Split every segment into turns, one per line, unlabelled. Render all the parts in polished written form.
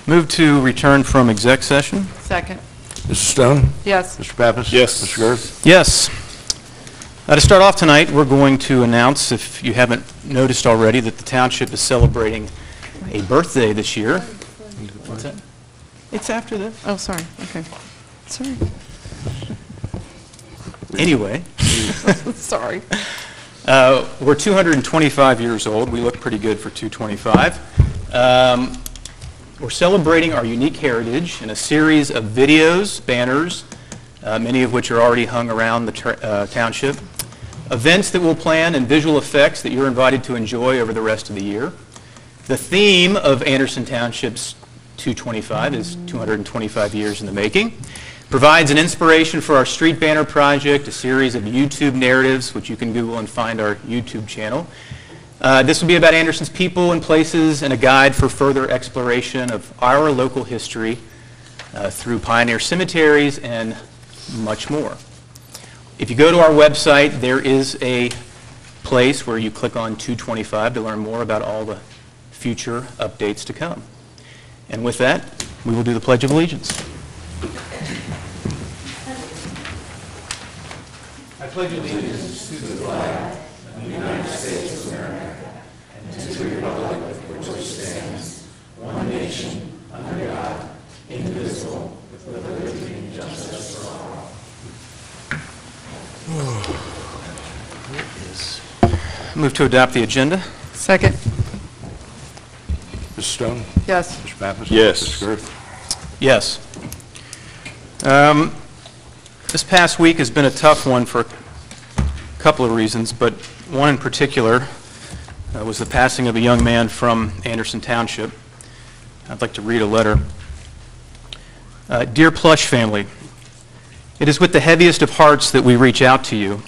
Move to return from exec session.
Second.
Mr. Stone?
Yes.
Mr. Pappas?
Yes.
Mr. Girth?
Yes. To start off tonight, we're going to announce, if you haven't noticed already, that the township is celebrating a birthday this year. What's that? It's after this.
Oh, sorry. Okay. Sorry.
Anyway,
Sorry.
we're 225 years old. We look pretty good for 225. We're celebrating our unique heritage in a series of videos, banners, many of which are already hung around the township, events that we'll plan, and visual effects that you're invited to enjoy over the rest of the year. The theme of Anderson Township's 225 is 225 years in the making. Provides an inspiration for our street banner project, a series of YouTube narratives, which you can Google and find our YouTube channel. This will be about Anderson's people and places and a guide for further exploration of our local history through pioneer cemeteries and much more. If you go to our website, there is a place where you click on 225 to learn more about all the future updates to come. And with that, we will do the Pledge of Allegiance. I pledge allegiance to the flag of the United States of America and to the republic for which it stands, one nation, under God, indivisible, with liberty and justice for all. Move to adopt the agenda.
Second.
Mr. Stone?
Yes.
Mr. Pappas?
Yes.
Mr. Girth?
Yes. This past week has been a tough one for a couple of reasons, but one in particular was the passing of a young man from Anderson Township. I'd like to read a letter. Dear Plush family, it is with the heaviest of hearts that we reach out to you.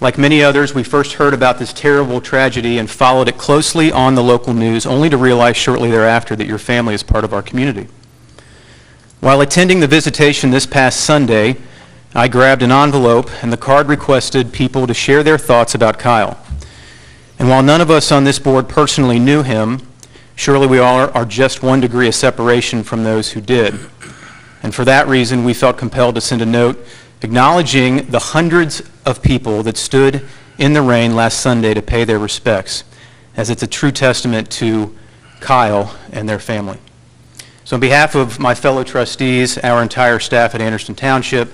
Like many others, we first heard about this terrible tragedy and followed it closely on the local news, only to realize shortly thereafter that your family is part of our community. While attending the visitation this past Sunday, I grabbed an envelope, and the card requested people to share their thoughts about Kyle. And while none of us on this board personally knew him, surely we all are just 1 degree of separation from those who did. And for that reason, we felt compelled to send a note acknowledging the hundreds of people that stood in the rain last Sunday to pay their respects, as it's a true testament to Kyle and their family. So on behalf of my fellow trustees, our entire staff at Anderson Township,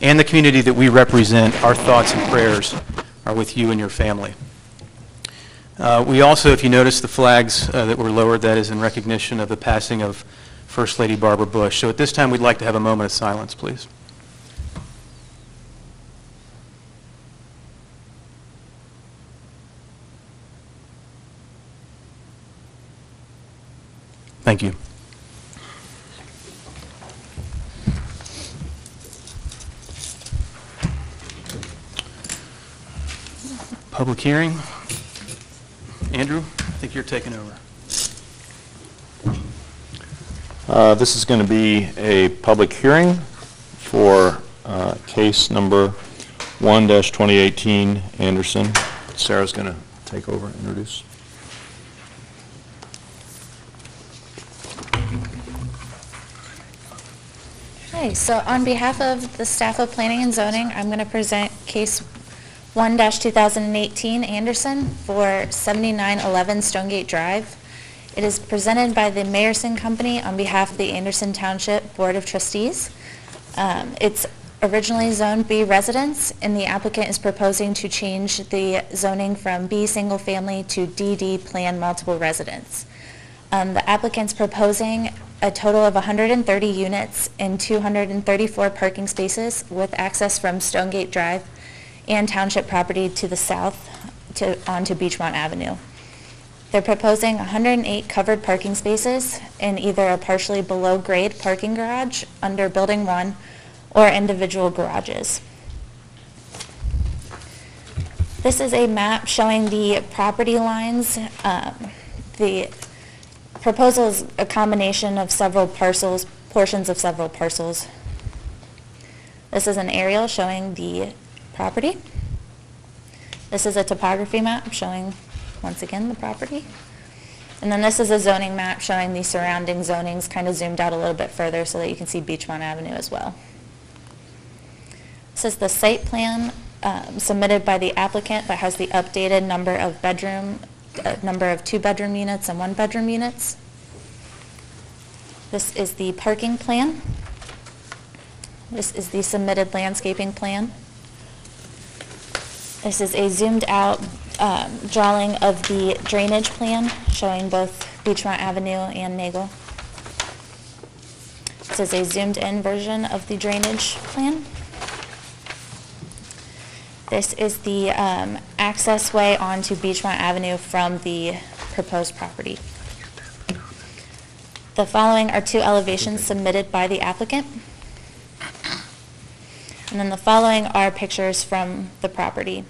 and the community that we represent, our thoughts and prayers are with you and your family. We also, if you notice the flags that were lowered, that is in recognition of the passing of First Lady Barbara Bush. So at this time, we'd like to have a moment of silence, please. Thank you. Public hearing. Andrew, I think you're taking over.
This is going to be a public hearing for case number 1-2018 Anderson. Sarah's going to take over and introduce.
Okay, so on behalf of the staff of Planning and Zoning, I'm going to present case 1-2018 Anderson for 7911 Stonegate Drive. It is presented by the Mayerson Company on behalf of the Anderson Township Board of Trustees. It's originally zoned B residence, and the applicant is proposing to change the zoning from B single family to DD Plan Multiple Residence. The applicant's proposing a total of 130 units and 234 parking spaces with access from Stonegate Drive and township property to the south onto Beachmont Avenue. They're proposing 108 covered parking spaces in either a partially below grade parking garage under Building 1 or individual garages. This is a map showing the property lines. The proposal is a combination of several parcels, portions of several parcels. This is an aerial showing the property. This is a topography map showing, once again, the property. And then this is a zoning map showing the surrounding zonings kind of zoomed out a little bit further so that you can see Beachmont Avenue as well. This is the site plan submitted by the applicant that has the updated number of 2-bedroom units and 1-bedroom units. This is the parking plan. This is the submitted landscaping plan. This is a zoomed out drawing of the drainage plan showing both Beachmont Avenue and Nagel. This is a zoomed in version of the drainage plan. This is the access way onto Beachmont Avenue from the proposed property. The following are 2 elevations submitted by the applicant. And then the following are pictures from the property.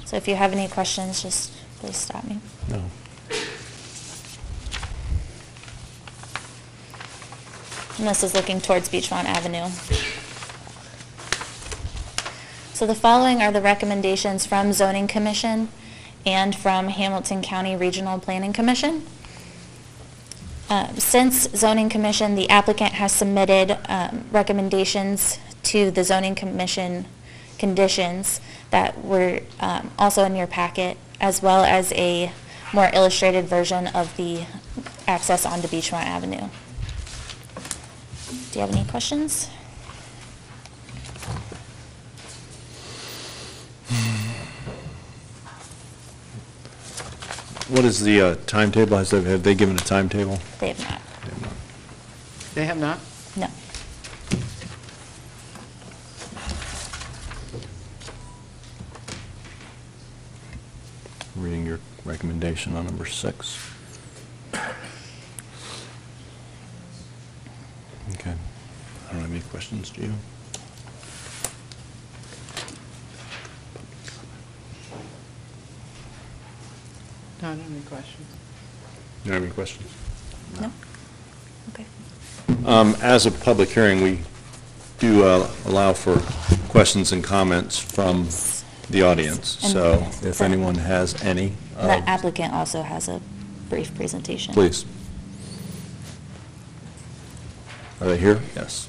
So if you have any questions, just please stop me.
No.
And this is looking towards Beachmont Avenue. So the following are the recommendations from Zoning Commission and from Hamilton County Regional Planning Commission. Since Zoning Commission, the applicant has submitted recommendations to the Zoning Commission conditions that were also in your packet, as well as a more illustrated version of the access onto Beachmont Avenue. Do you have any questions?
What is the timetable? Have they given a timetable?
They have not.
They have not.
They have not?
No.
Reading your recommendation on number 6. Okay. I don't have any questions, do you?
No, I don't have any questions.
You don't have any questions?
No? Okay.
As a public hearing, we do allow for questions and comments from the audience.
And
So if
the-
anyone has any,
The applicant also has a brief presentation.
please. Are they here? Yes.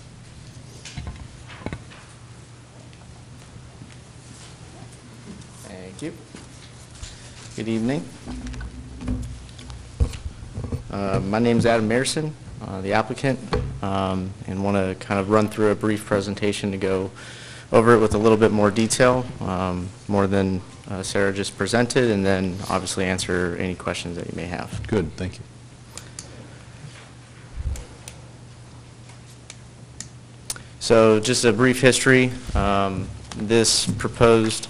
Thank you. Good evening. My name is Adam Marison, the applicant, and want to kind of run through a brief presentation to go over it with a little bit more detail, more than Sarah just presented, and then obviously answer any questions that you may have.
Good, thank you.
So just a brief history. This proposed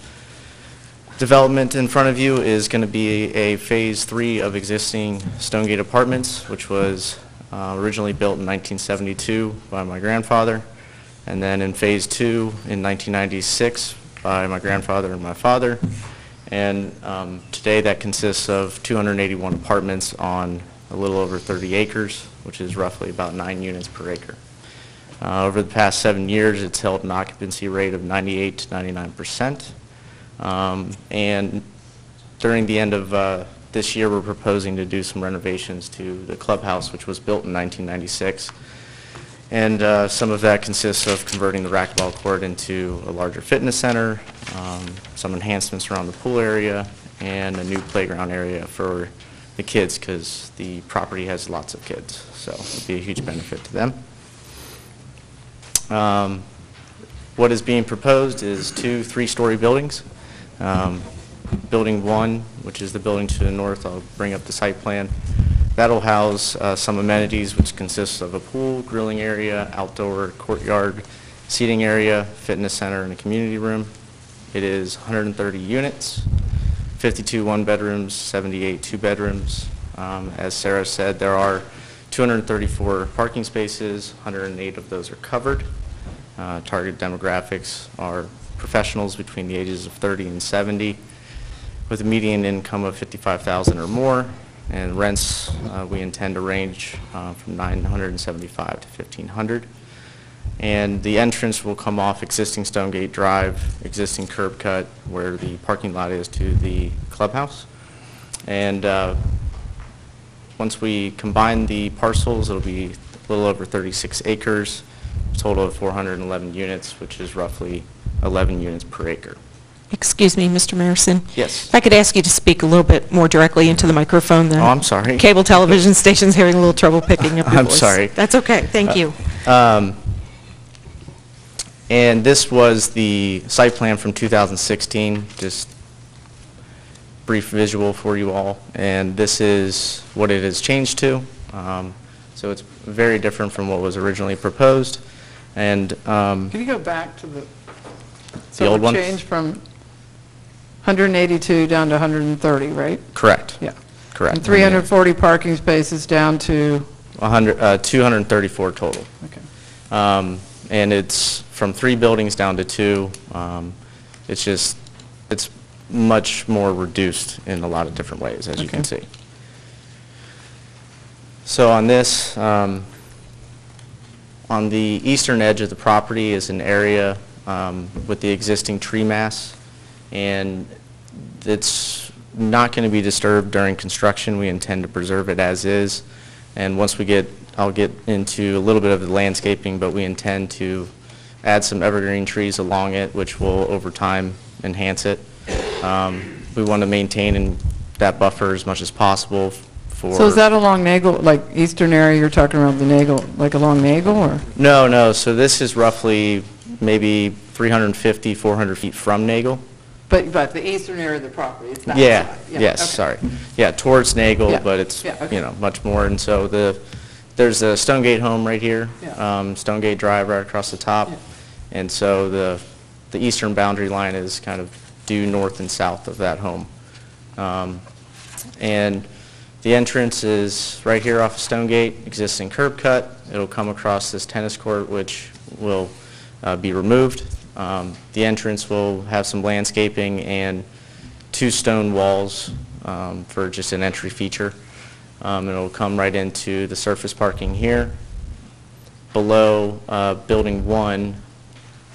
development in front of you is going to be a Phase 3 of existing Stonegate Apartments, which was originally built in 1972 by my grandfather, and then in Phase 2 in 1996 by my grandfather and my father. And today that consists of 281 apartments on a little over 30 acres, which is roughly about 9 units per acre. Over the past 7 years, it's held an occupancy rate of 98 to 99%. And during the end of this year, we're proposing to do some renovations to the clubhouse, which was built in 1996. And some of that consists of converting the racquetball court into a larger fitness center, some enhancements around the pool area, and a new playground area for the kids, because the property has lots of kids. So it'd be a huge benefit to them. What is being proposed is 2 3-story buildings. Building 1, which is the building to the north, I'll bring up the site plan. That'll house some amenities, which consists of a pool, grilling area, outdoor courtyard, seating area, fitness center, and a community room. It is 130 units, 52 1-bedrooms, 78 2-bedrooms. As Sarah said, there are 234 parking spaces, 108 of those are covered. Target demographics are professionals between the ages of 30 and 70 with a median income of $55,000 or more, and rents we intend to range from $975 to $1,500. And the entrance will come off existing Stonegate Drive, existing curb cut where the parking lot is to the clubhouse. And once we combine the parcels, it'll be a little over 36 acres, a total of 411 units, which is roughly 11 units per acre.
Excuse me, Mr. Marison.
Yes.
If I could ask you to speak a little bit more directly into the microphone.
Oh, I'm sorry.
Cable television station's having a little trouble picking up your
I'm
voice.
sorry.
That's okay. Thank you.
And this was the site plan from 2016, just brief visual for you all. And this is what it has changed to. So it's very different from what was originally proposed. And
Can you go back to the
old one?
Change from 182 down to 130, right?
Correct.
Yeah.
Correct.
And 340 parking spaces down to,
234 total.
okay.
And it's from 3 buildings down to 2. It's much more reduced in a lot of different ways, as you can see. So on this, on the eastern edge of the property is an area with the existing tree mass, and it's not going to be disturbed during construction. We intend to preserve it as is, and once we get, I'll get into a little bit of the landscaping, but we intend to add some evergreen trees along it, which will over time enhance it. We want to maintain that buffer as much as possible for...
So is that along Nagel, like eastern area you're talking about the Nagel, like along Nagel, or?
No, so this is roughly maybe 350, 400 feet from Nagel.
But the eastern area of the property, it's not
Yeah,
outside.
yes,
okay.
sorry. Yeah, towards Nagel,
Yeah,
but it's,
yeah, okay.
you know, much more. And so there's a Stonegate home right here,
Yeah.
Stonegate Drive right across the top.
Yeah.
And so the eastern boundary line is kind of due north and south of that home. And the entrance is right here off of Stonegate, existing curb cut. It'll come across this tennis court, which will be removed. The entrance will have some landscaping and 2 stone walls for just an entry feature. It'll come right into the surface parking here. Below Building 1,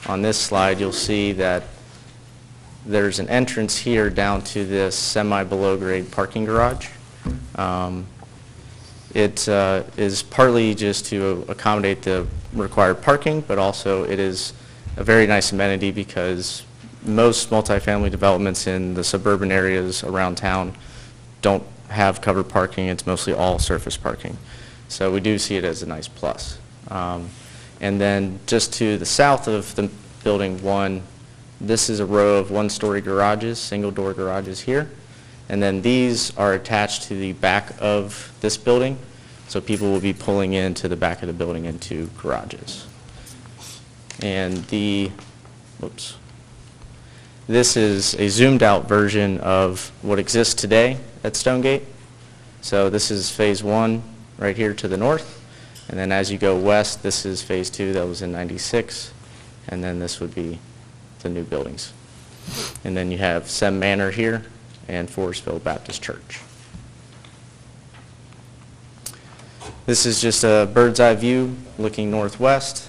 on this slide, you'll see that there's an entrance here down to this semi-below grade parking garage. It is partly just to accommodate the required parking, but also it is a very nice amenity because most multifamily developments in the suburban areas around town don't have covered parking. It's mostly all surface parking. So we do see it as a nice plus. And then just to the south of the Building 1, this is a row of 1-story garages, single-door garages here. And then these are attached to the back of this building, so people will be pulling into the back of the building into garages. And this is a zoomed-out version of what exists today at Stonegate. So this is Phase 1 right here to the north. And then as you go west, this is Phase 2 that was in '96. And then this would be the new buildings. And then you have Sem Manor here and Forestville Baptist Church. This is just a bird's eye view looking northwest.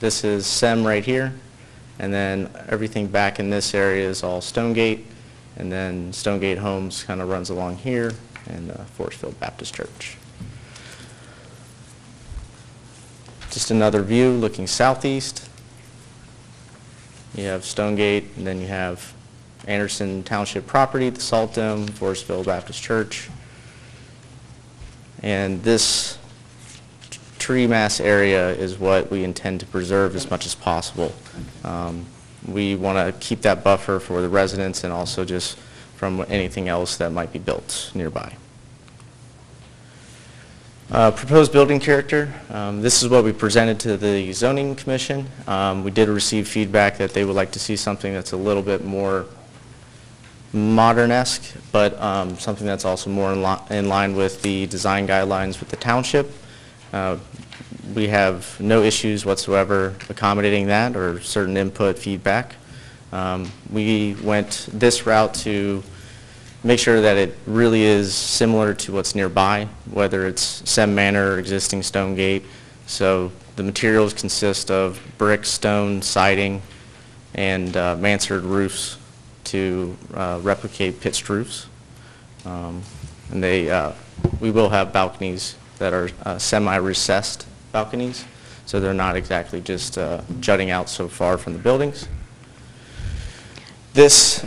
This is Sem right here, and then everything back in this area is all Stonegate, and then Stonegate Homes kind of runs along here, and Forestville Baptist Church. Just another view looking southeast. You have Stonegate, and then you have Anderson Township property, the Salt Dome, Forestville Baptist Church. And this tree mass area is what we intend to preserve as much as possible. We want to keep that buffer for the residents and also just from anything else that might be built nearby. Proposed building character. This is what we presented to the zoning commission. We did receive feedback that they would like to see something that's a little bit more modern-esque, but something that's also more in line with the design guidelines with the township. We have no issues whatsoever accommodating that or certain input feedback. We went this route to make sure that it really is similar to what's nearby, whether it's Sem Manor or existing Stonegate. So the materials consist of brick, stone, siding, and mansard roofs to replicate pitched roofs. And we will have balconies that are semi-recessed balconies, so they're not exactly just jutting out so far from the buildings. This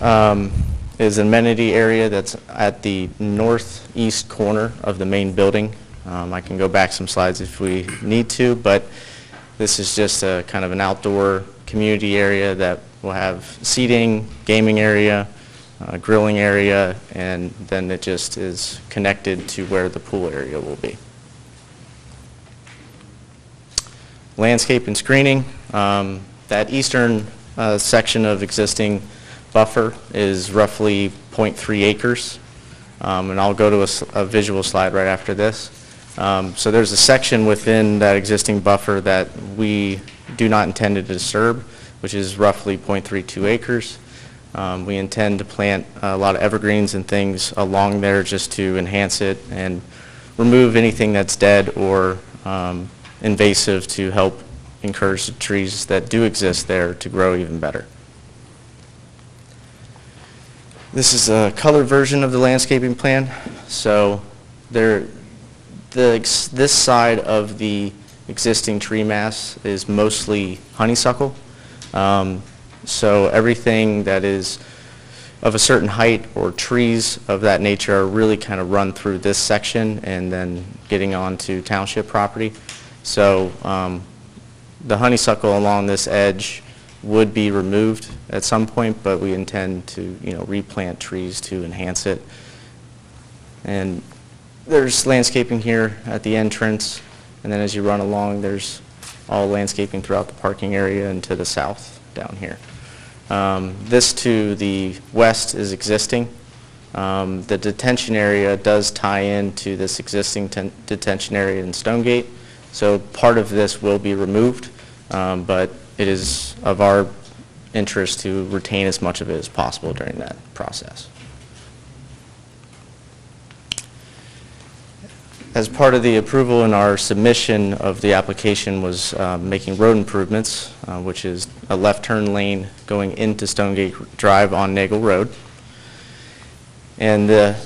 is an amenity area that's at the northeast corner of the main building. I can go back some slides if we need to, but this is just a kind of an outdoor community area that will have seating, gaming area, grilling area, and then it just is connected to where the pool area will be. Landscape and screening. That eastern section of existing buffer is roughly 0.3 acres. And I'll go to a visual slide right after this. So there's a section within that existing buffer that we do not intend to disturb, which is roughly 0.32 acres. We intend to plant a lot of evergreens and things along there just to enhance it and remove anything that's dead or invasive to help encourage the trees that do exist there to grow even better. This is a colored version of the landscaping plan. So this side of the existing tree mass is mostly honeysuckle. So everything that is of a certain height or trees of that nature are really kind of run through this section and then getting onto township property. So the honeysuckle along this edge would be removed at some point, but we intend to, replant trees to enhance it. And there's landscaping here at the entrance, and then as you run along, there's all landscaping throughout the parking area and to the south down here. This to the west is existing. The detention area does tie into this existing detention area in Stonegate, so part of this will be removed, but it is of our interest to retain as much of it as possible during that process. As part of the approval in our submission of the application was making road improvements, which is a left turn lane going into Stonegate Drive on Nagel Road. And the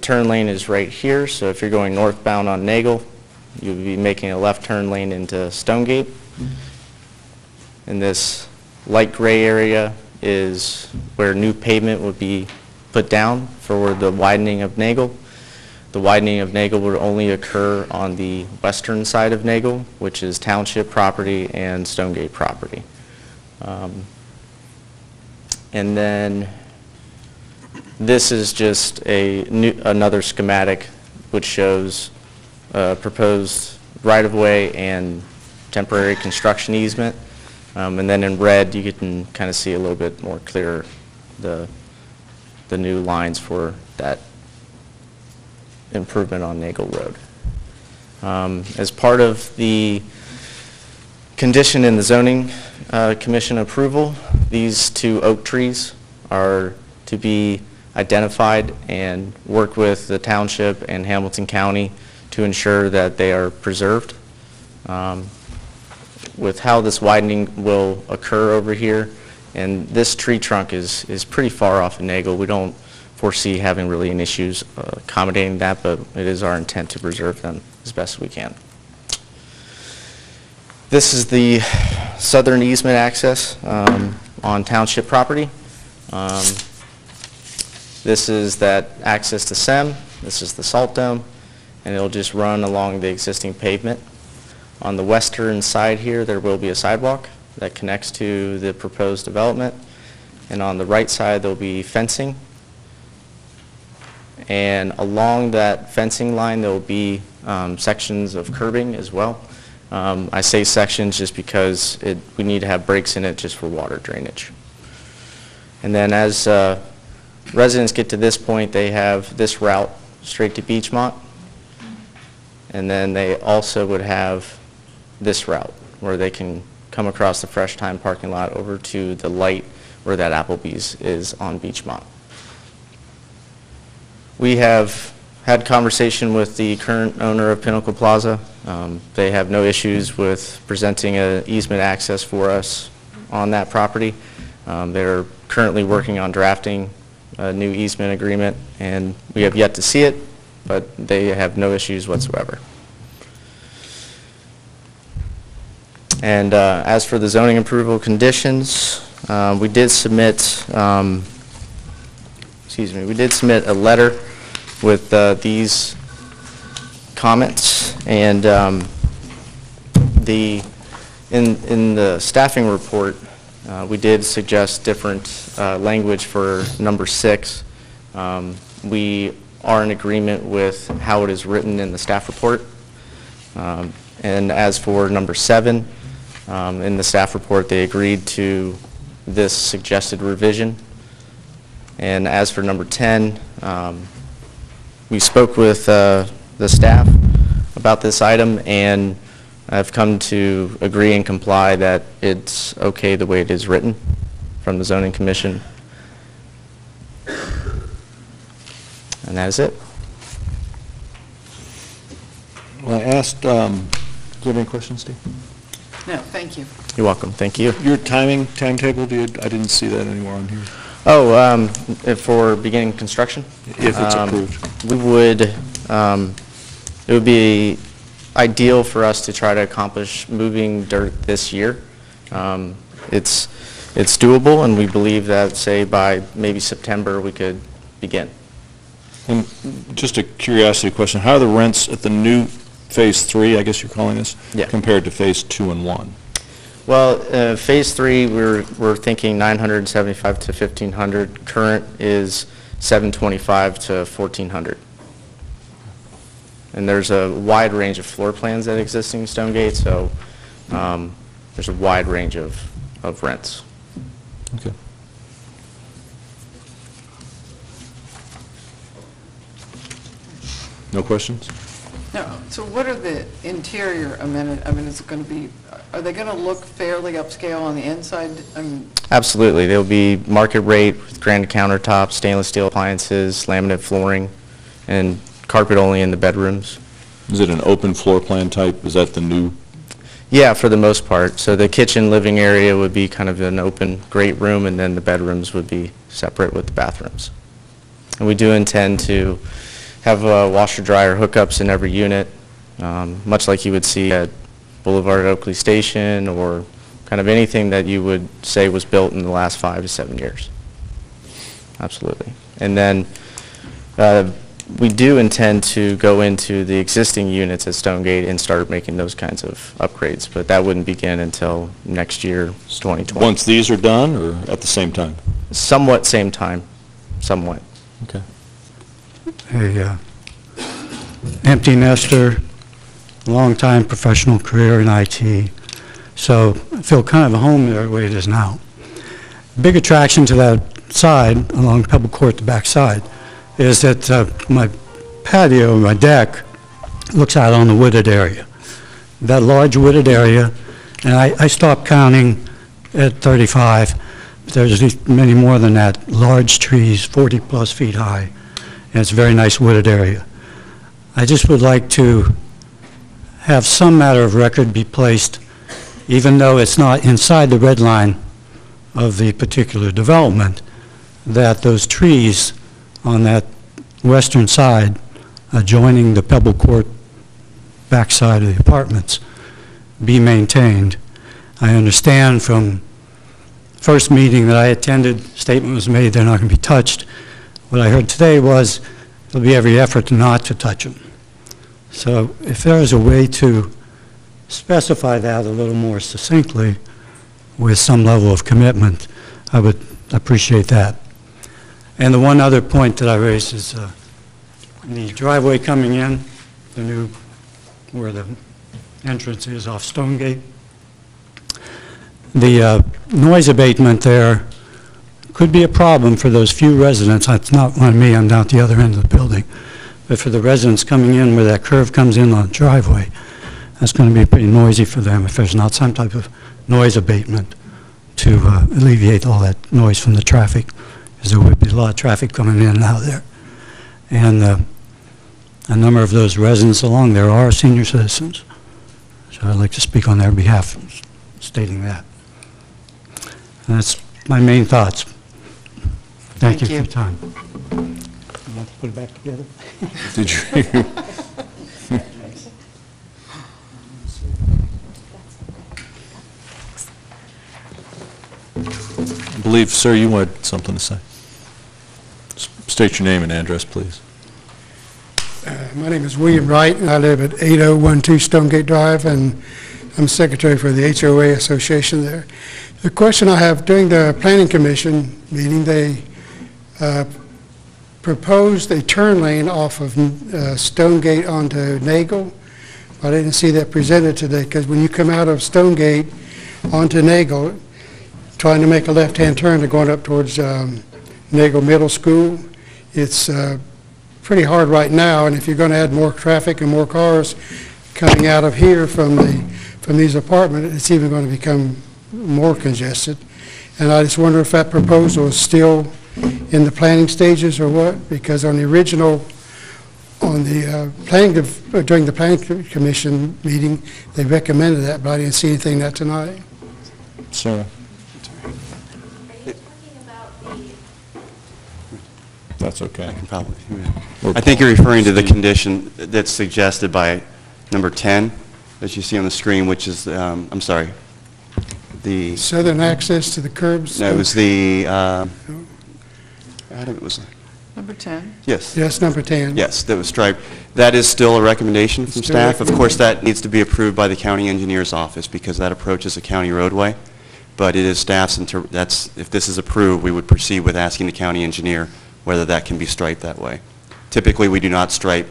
turn lane is right here, so if you're going northbound on Nagel, you'll be making a left turn lane into Stonegate. And this light gray area is where new pavement would be put down for the widening of Nagel. The widening of Nagel will only occur on the western side of Nagel, which is township property and Stonegate property. And then this is just another schematic which shows proposed right-of-way and temporary construction easement. And then in red, you can kind of see a little bit more clear the new lines for that improvement on Nagel Road. As part of the condition in the zoning commission approval, these two oak trees are to be identified and work with the township and Hamilton County to ensure that they are preserved. With how this widening will occur over here, and this tree trunk is pretty far off of Nagel. We don't foresee having really any issues accommodating that, but it is our intent to preserve them as best we can. This is the southern easement access on township property. This is that access to SEM. This is the salt dome, and it'll just run along the existing pavement. On the western side here, there will be a sidewalk that connects to the proposed development, and on the right side, there'll be fencing. And along that fencing line, there will be sections of curbing as well. I say sections just because we need to have breaks in it just for water drainage. And then as residents get to this point, they have this route straight to Beachmont. And then they also would have this route where they can come across the Fresh Time parking lot over to the light where that Applebee's is on Beachmont. We have had conversation with the current owner of Pinnacle Plaza. They have no issues with presenting an easement access for us on that property. They're currently working on drafting a new easement agreement, and we have yet to see it, but they have no issues whatsoever. And as for the zoning approval conditions, we did submit, we did submit a letter with these comments, and in the staffing report, we did suggest different language for number 6. We are in agreement with how it is written in the staff report. And as for number 7, in the staff report, they agreed to this suggested revision. And as for number 10, we spoke with the staff about this item, and I've come to agree and comply that it's okay the way it is written from the Zoning Commission. And that is it.
Well, I asked, do you have any questions, Steve?
No, thank you.
You're welcome. Thank you.
Your timetable, I didn't see that anywhere on here.
Oh, for beginning construction?
If it's approved.
We would, it would be ideal for us to try to accomplish moving dirt this year. It's doable, and we believe that, say, by maybe September, we could begin.
And just a curiosity question, how are the rents at the new Phase 3, I guess you're calling this,
Yeah.
compared to Phase 2 and 1?
Well, Phase 3, we're thinking 975 to 1,500. Current is 725 to 1,400. And there's a wide range of floor plans at existing Stonegate, so there's a wide range of rents.
Okay. No questions?
No, so what are the interior amenities? I mean, is it going to be, are they going to look fairly upscale on the inside?
Absolutely. They'll be market rate with granite countertops, stainless steel appliances, laminate flooring, and carpet only in the bedrooms.
Is it an open floor plan type? Is that the new?
Yeah, for the most part. So the kitchen living area would be kind of an open great room, and then the bedrooms would be separate with the bathrooms. And we do intend to have washer dryer hookups in every unit, much like you would see at Boulevard Oakley Station, or kind of anything that you would say was built in the last 5 to 7 years. Absolutely. And then we do intend to go into the existing units at Stonegate and start making those kinds of upgrades, but that wouldn't begin until next year, 2020.
Once these are done, or at the same time?
Somewhat same time, somewhat.
Okay.
A empty nester, long-time professional career in IT, so I feel kind of at home there the way it is now. Big attraction to that side, along Pebble Court, the back side, is that my patio, my deck, looks out on the wooded area. That large wooded area, and I stopped counting at 35, but there's many more than that, large trees, 40-plus feet high, and it's a very nice wooded area. I just would like to have some matter of record be placed, even though it's not inside the red line of the particular development, that those trees on that western side adjoining the Pebble Court backside of the apartments be maintained. I understand from first meeting that I attended, statement was made they're not going to be touched. What I heard today was there'll be every effort not to touch them. So if there is a way to specify that a little more succinctly with some level of commitment, I would appreciate that. And the one other point that I raised is the driveway coming in, the new, where the entrance is off Stonegate. The noise abatement there could be a problem for those few residents. It's not on me, I'm down at the other end of the building. But for the residents coming in where that curve comes in on the driveway, that's going to be pretty noisy for them if there's not some type of noise abatement to alleviate all that noise from the traffic, because there would be a lot of traffic coming in and out there. And a number of those residents along there are senior citizens. So I'd like to speak on their behalf, stating that. And that's my main thoughts. Thank you
Thank
for
you.
your time. You want to put it back together?
Did you? I believe, sir, you wanted something to say. State your name and address, please.
My name is William Wright, and I live at 8012 Stonegate Drive, and I'm secretary for the HOA Association there. The question I have, during the Planning Commission meeting, they proposed a turn lane off of Stonegate onto Nagel. I didn't see that presented today, because when you come out of Stonegate onto Nagel, trying to make a left-hand turn to going up towards Nagel Middle School, it's pretty hard right now, and if you're going to add more traffic and more cars coming out of here from these apartments, it's even going to become more congested. And I just wonder if that proposal is still in the planning stages or what, because on the original, on the during the Planning Commission meeting, they recommended that, but I didn't see anything that tonight.
Sarah? That's okay.
Probably. I think you're referring to the condition that's suggested by number 10 that you see on the screen, which is, I'm sorry, the,
Southern access to the curbs?
no, it was the, it was,
Number 10.
yes.
Yes, number 10.
Yes, that was striped. That is still a recommendation from
Still
staff. Of course,
recommendation.
that needs to be approved by the county engineer's office because that approaches a county roadway. But it is staff's, if this is approved, we would proceed with asking the county engineer whether that can be striped that way. Typically, we do not stripe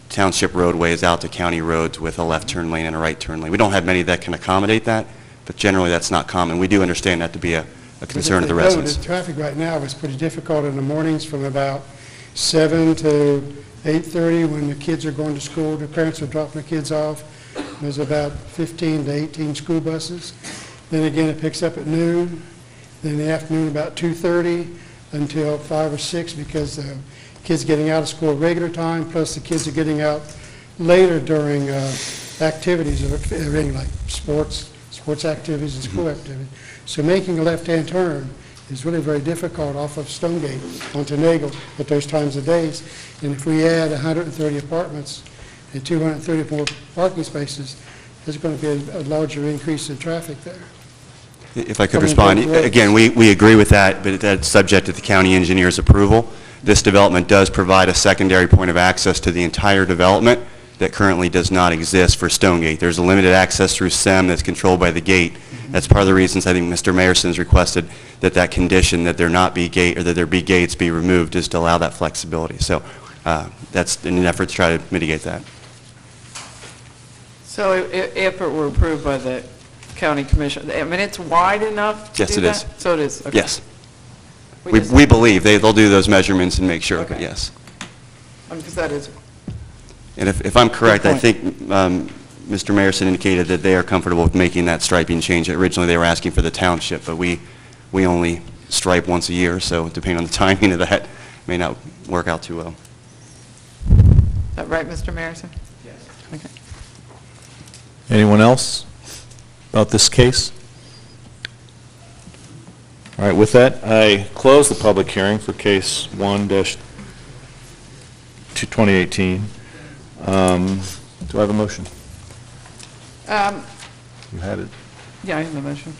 township roadways out to county roads with a left turn lane and a right turn lane. We don't have many that can accommodate that, but generally that's not common. We do understand that to be a concern of the residents.
The traffic right now is pretty difficult in the mornings from about 7 to 8:30 when the kids are going to school, the parents are dropping the kids off. There's about 15 to 18 school buses. Then again, it picks up at noon, then in the afternoon about 2:30 until 5 or 6 because the kids getting out of school at regular time, plus the kids are getting out later during activities, like sports activities and school activities. So making a left-hand turn is really very difficult off of Stonegate onto Nagel at those times of days. And if we add 130 apartments and 230 more parking spaces, there's going to be a larger increase in traffic there.
If I could
Coming
respond,
from roads.
again, we agree with that, but that's subject to the county engineer's approval. This development does provide a secondary point of access to the entire development that currently does not exist for Stonegate. There's a limited access through SEM that's controlled by the gate. That's part of the reasons I think Mr. Mayerson's requested that condition that there not be gate or that there be gates be removed is to allow that flexibility. So that's in an effort to try to mitigate that.
So if it were approved by the county commission, I mean, it's wide enough to
Yes,
do
it is.
that? So it is? Okay.
Yes.
just-
We believe they'll do those measurements and make sure, but
Okay.
yes.
Because that is,
And if I'm correct, I
point.
think Mr. Mayerson indicated that they are comfortable with making that striping change. Originally, they were asking for the township, but we only stripe once a year, so depending on the timing of that, may not work out too well.
is that right, Mr. Marison? Yes. Okay.
Anyone else about this case? All right, with that, I close the public hearing for case 1-2018. Do I have a motion? You had it.
Yeah, I have the motion.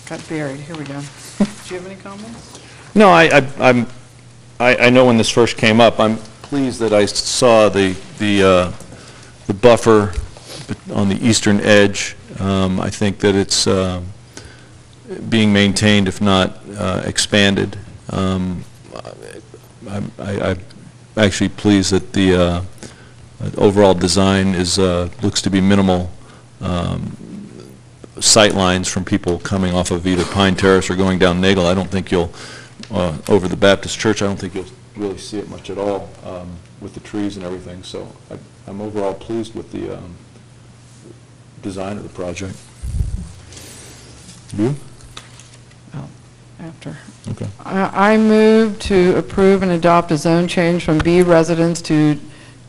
Got buried, here we go. Do you have any comments?
No, I know when this first came up, I'm pleased that I saw the buffer on the eastern edge. I think that it's being maintained, if not expanded. I'm actually pleased that the overall design looks to be minimal sight lines from people coming off of either Pine Terrace or going down Nagel. I don't think you'll, over the Baptist Church, I don't think you'll really see it much at all with the trees and everything. So I'm overall pleased with the design of the project. You?
Oh, after.
Okay.
I move to approve and adopt a zone change from B residence to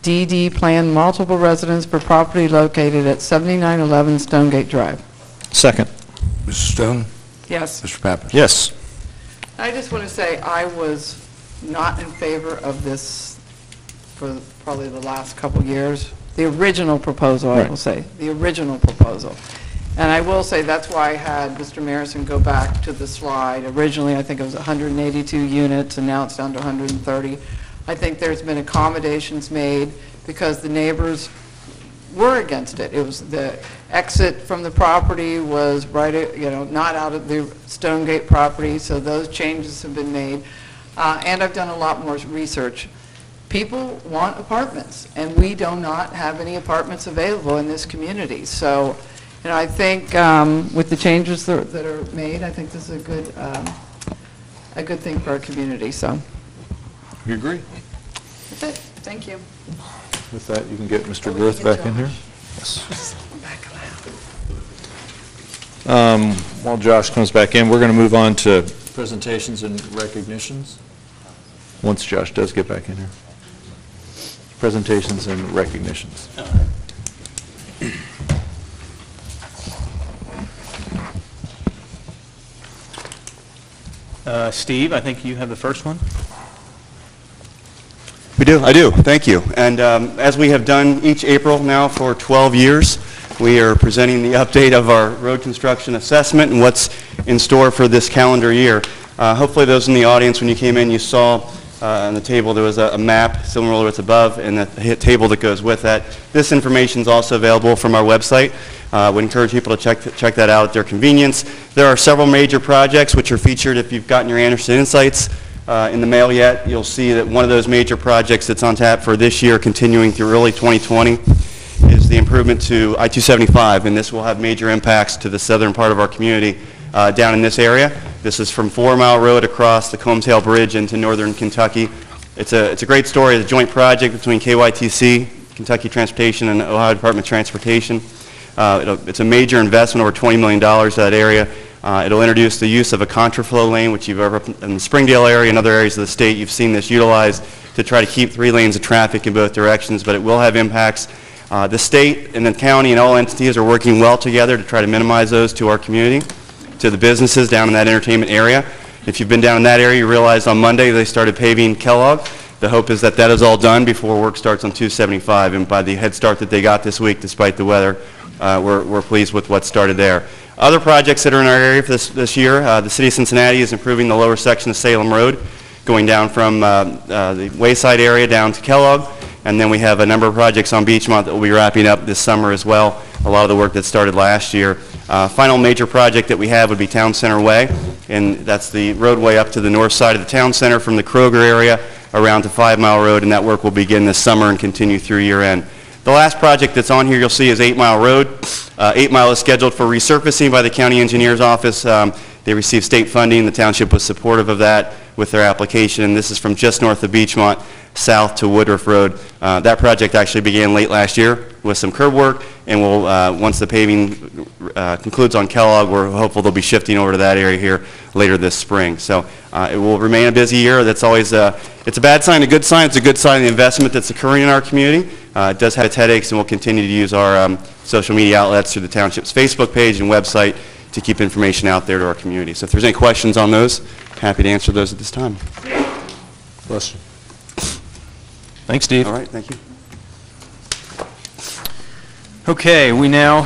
DD plan multiple residence for property located at 7911 Stonegate Drive.
Second.
Mrs. Stone?
Yes.
Mr. Pappas?
Yes.
I just want to say I was not in favor of this for probably the last couple of years. The original proposal, I will say, the original proposal. And I will say that's why I had Mr. Marison go back to the slide. Originally, I think it was 182 units, and now it's down to 130. I think there's been accommodations made because the neighbors were against it. It was the exit from the property was right, not out of the Stonegate property, so those changes have been made. And I've done a lot more research. People want apartments, and we do not have any apartments available in this community. So, I think with the changes that are made, I think this is a good thing for our community. So,
You agree?
that's it. Thank you.
With that, you can get Mr. Groth back in here. Yes. While Josh comes back in, we're going to move on to presentations and recognitions. Once Josh does get back in here. Presentations and recognitions.
Steve, I think you have the first one.
I do. Thank you. And as we have done each April now for 12 years, we are presenting the update of our road construction assessment and what's in store for this calendar year. Hopefully those in the audience, when you came in, you saw on the table there was a map similar to what's above and the table that goes with that. This information is also available from our website. We encourage people to check that out at their convenience. There are several major projects which are featured. If you've gotten your Anderson Insights in the mail yet, you'll see that one of those major projects that's on tap for this year, continuing through early 2020, is the improvement to I-275, and this will have major impacts to the southern part of our community down in this area. This is from 4 Mile Road across the Combs Hill Bridge into northern Kentucky. It's a great story. It's a joint project between KYTC, Kentucky Transportation, and Ohio Department of Transportation. It's a major investment, over $20 million to that area. It'll introduce the use of a contraflow lane, which you've ever, in the Springdale area and other areas of the state, you've seen this utilized to try to keep 3 lanes of traffic in both directions, but it will have impacts. The state and the county and all entities are working well together to try to minimize those to our community, to the businesses down in that entertainment area. If you've been down in that area, you realize on Monday they started paving Kellogg. The hope is that that is all done before work starts on 275, and by the head start that they got this week, despite the weather, we're pleased with what started there. Other projects that are in our area for this year, the City of Cincinnati is improving the lower section of Salem Road, going down from the Wayside area down to Kellogg, and then we have a number of projects on Beachmont that will be wrapping up this summer as well, a lot of the work that started last year. Final major project that we have would be Town Center Way, and that's the roadway up to the north side of the town center from the Kroger area around to 5 Mile Road, and that work will begin this summer and continue through year end. The last project that's on here you'll see is 8 Mile Road. 8 Mile is scheduled for resurfacing by the County Engineer's Office. They received state funding. The township was supportive of that with their application. And this is from just north of Beachmont south to Woodruff Road. That project actually began late last year with some curb work, and we'll, once the paving concludes on Kellogg, we're hopeful they'll be shifting over to that area here later this spring. So it will remain a busy year. That's always it's a bad sign, a good sign. It's a good sign of the investment that's occurring in our community. It does have its headaches, and we'll continue to use our social media outlets through the township's Facebook page and website to keep information out there to our community. So if there's any questions on those, happy to answer those at this time.
Bless you.
Thanks, Steve.
All right, thank you.
Okay, we now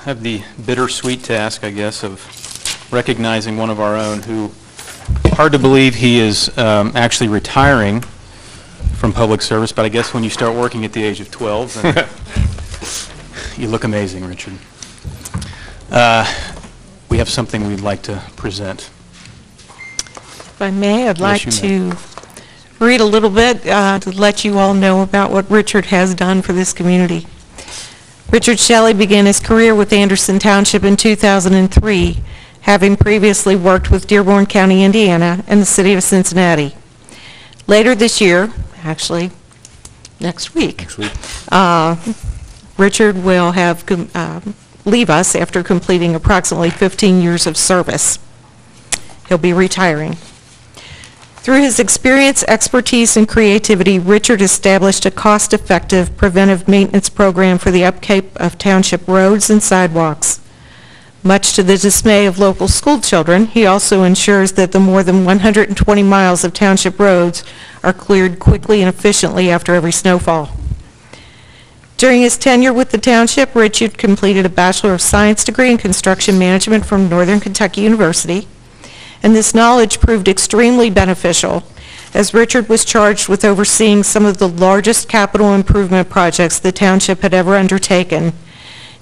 have the bittersweet task, I guess, of recognizing one of our own who, hard to believe he is actually retiring from public service, but I guess when you start working at the age of 12, then you look amazing, Richard. We have something we'd like to present.
If I may, I'd like
Yes, you
to read a little bit to let you all know about what Richard has done for this community. Richard Shelley began his career with Anderson Township in 2003, having previously worked with Dearborn County, Indiana, and the City of Cincinnati. Later this year, actually next week, Richard will have leave us after completing approximately 15 years of service. He'll be retiring. Through his experience, expertise, and creativity, Richard established a cost-effective preventive maintenance program for the upkeep of township roads and sidewalks. Much to the dismay of local school children, he also ensures that the more than 120 miles of township roads are cleared quickly and efficiently after every snowfall. During his tenure with the township, Richard completed a Bachelor of Science degree in Construction Management from Northern Kentucky University, and this knowledge proved extremely beneficial as Richard was charged with overseeing some of the largest capital improvement projects the township had ever undertaken,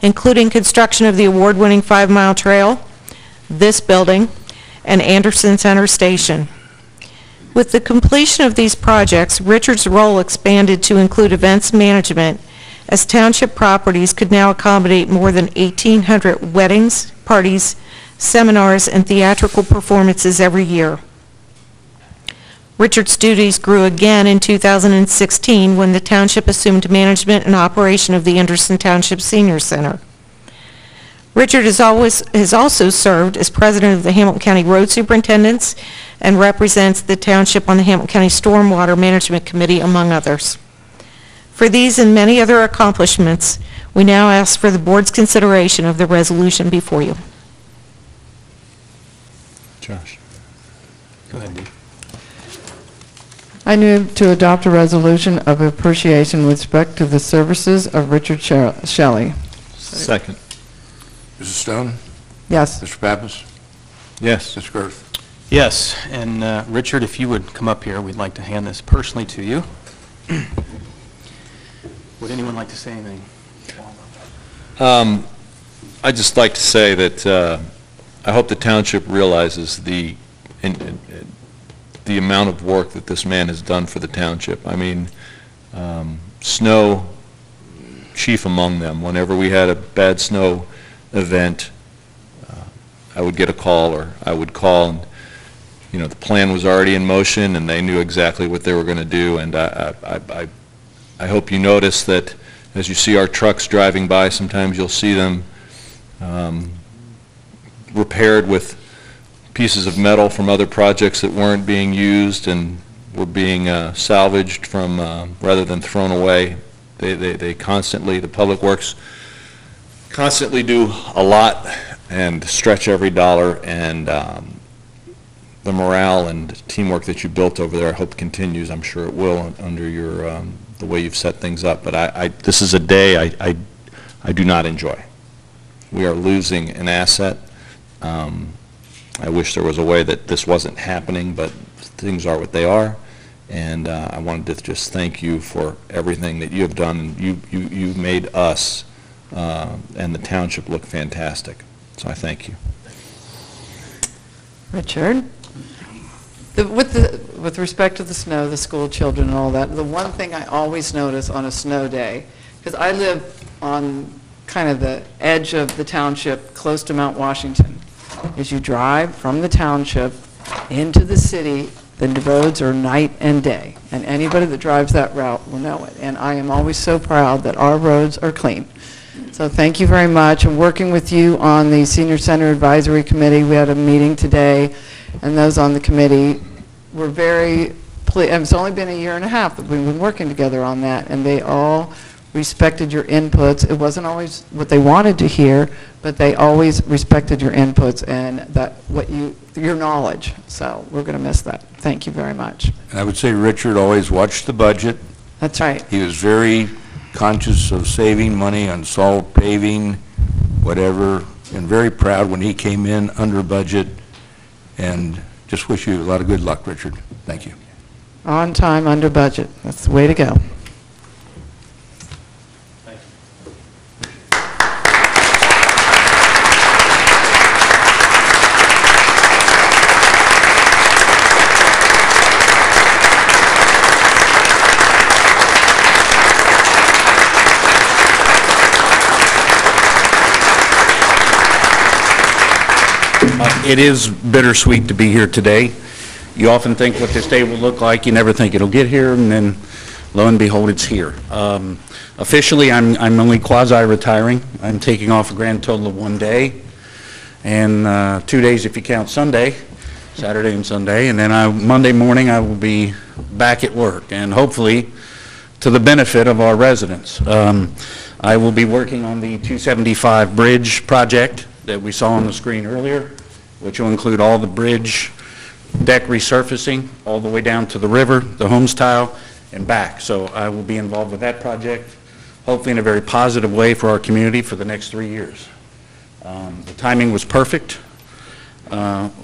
including construction of the award-winning 5-mile trail, this building, and Anderson Center Station. With the completion of these projects, Richard's role expanded to include events management, as township properties could now accommodate more than 1,800 weddings, parties, seminars, and theatrical performances every year. Richard's duties grew again in 2016 when the township assumed management and operation of the Anderson Township Senior Center. Richard has also served as president of the Hamilton County Road Superintendents and represents the township on the Hamilton County Stormwater Management Committee, among others. For these and many other accomplishments, we now ask for the board's consideration of the resolution before you.
Josh.
Go ahead, Dee.
I move to adopt a resolution of appreciation with respect to the services of Richard Shelley.
Second.
Mrs. Stone?
Yes.
Mr. Pappas?
Yes.
Mr. Girth?
Yes, and Richard, if you would come up here, we'd like to hand this personally to you. Would anyone like to say anything?
I'd just like to say that I hope the township realizes the amount of work that this man has done for the township. I mean, snow, chief among them. Whenever we had a bad snow event, I would get a call, or I would call, and the plan was already in motion, and they knew exactly what they were going to do. And I hope you notice that as you see our trucks driving by, sometimes you'll see them repaired with pieces of metal from other projects that weren't being used and were being salvaged from rather than thrown away. They constantly, the Public Works constantly do a lot and stretch every dollar, and the morale and teamwork that you built over there, I hope continues. I'm sure it will under your the way you've set things up. But this is a day I do not enjoy. We are losing an asset. I wish there was a way that this wasn't happening, but things are what they are. And I wanted to just thank you for everything that you have done. You made us and the township look fantastic. So I thank you.
Richard? With respect to the snow, the school children and all that, the one thing I always notice on a snow day, because I live on kind of the edge of the township close to Mount Washington, is you drive from the township into the city, the roads are night and day. And anybody that drives that route will know it. And I am always so proud that our roads are clean. So thank you very much. And working with you on the Senior Center Advisory Committee, we had a meeting today, and those on the committee were very pleased. It's only been a year and a half that we've been working together on that, and they all respected your inputs. It wasn't always what they wanted to hear, but they always respected your inputs and your knowledge. So we're going to miss that. Thank you very much.
And I would say Richard always watched the budget.
That's right.
He was very conscious of saving money on salt, paving, whatever, and very proud when he came in under budget. And just wish you a lot of good luck, Richard. Thank you.
On time, under budget. That's the way to go.
It is bittersweet to be here today. You often think what this day will look like. You never think it'll get here, and then lo and behold, it's here. Officially, I'm only quasi-retiring. I'm taking off a grand total of 1 day, and 2 days if you count Sunday, Saturday and Sunday, and then Monday morning I will be back at work, and hopefully to the benefit of our residents. I will be working on the 275 bridge project that we saw on the screen earlier, which will include all the bridge deck resurfacing all the way down to the river, the homes tile, and back. So I will be involved with that project, hopefully in a very positive way for our community for the next 3 years. The timing was perfect.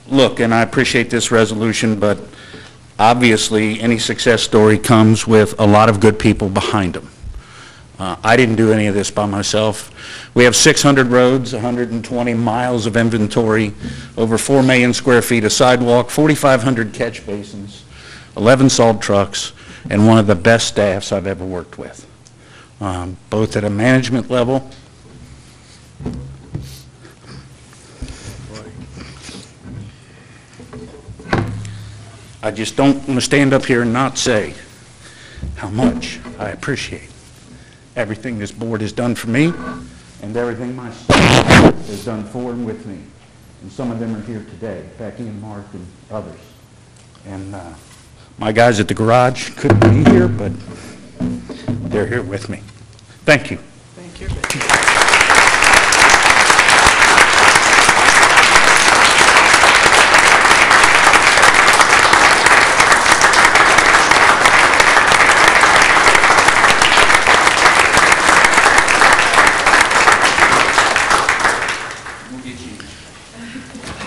Look, and I appreciate this resolution, but obviously any success story comes with a lot of good people behind them. I didn't do any of this by myself. We have 600 roads, 120 miles of inventory, over 4 million square feet of sidewalk, 4,500 catch basins, 11 salt trucks, and one of the best staffs I've ever worked with, both at a management level. I just don't want to stand up here and not say how much I appreciate everything this board has done for me and everything my staff has done for and with me. And some of them are here today, Becky and Mark and others. And my guys at the garage couldn't be here, but they're here with me. Thank you.
Thank you.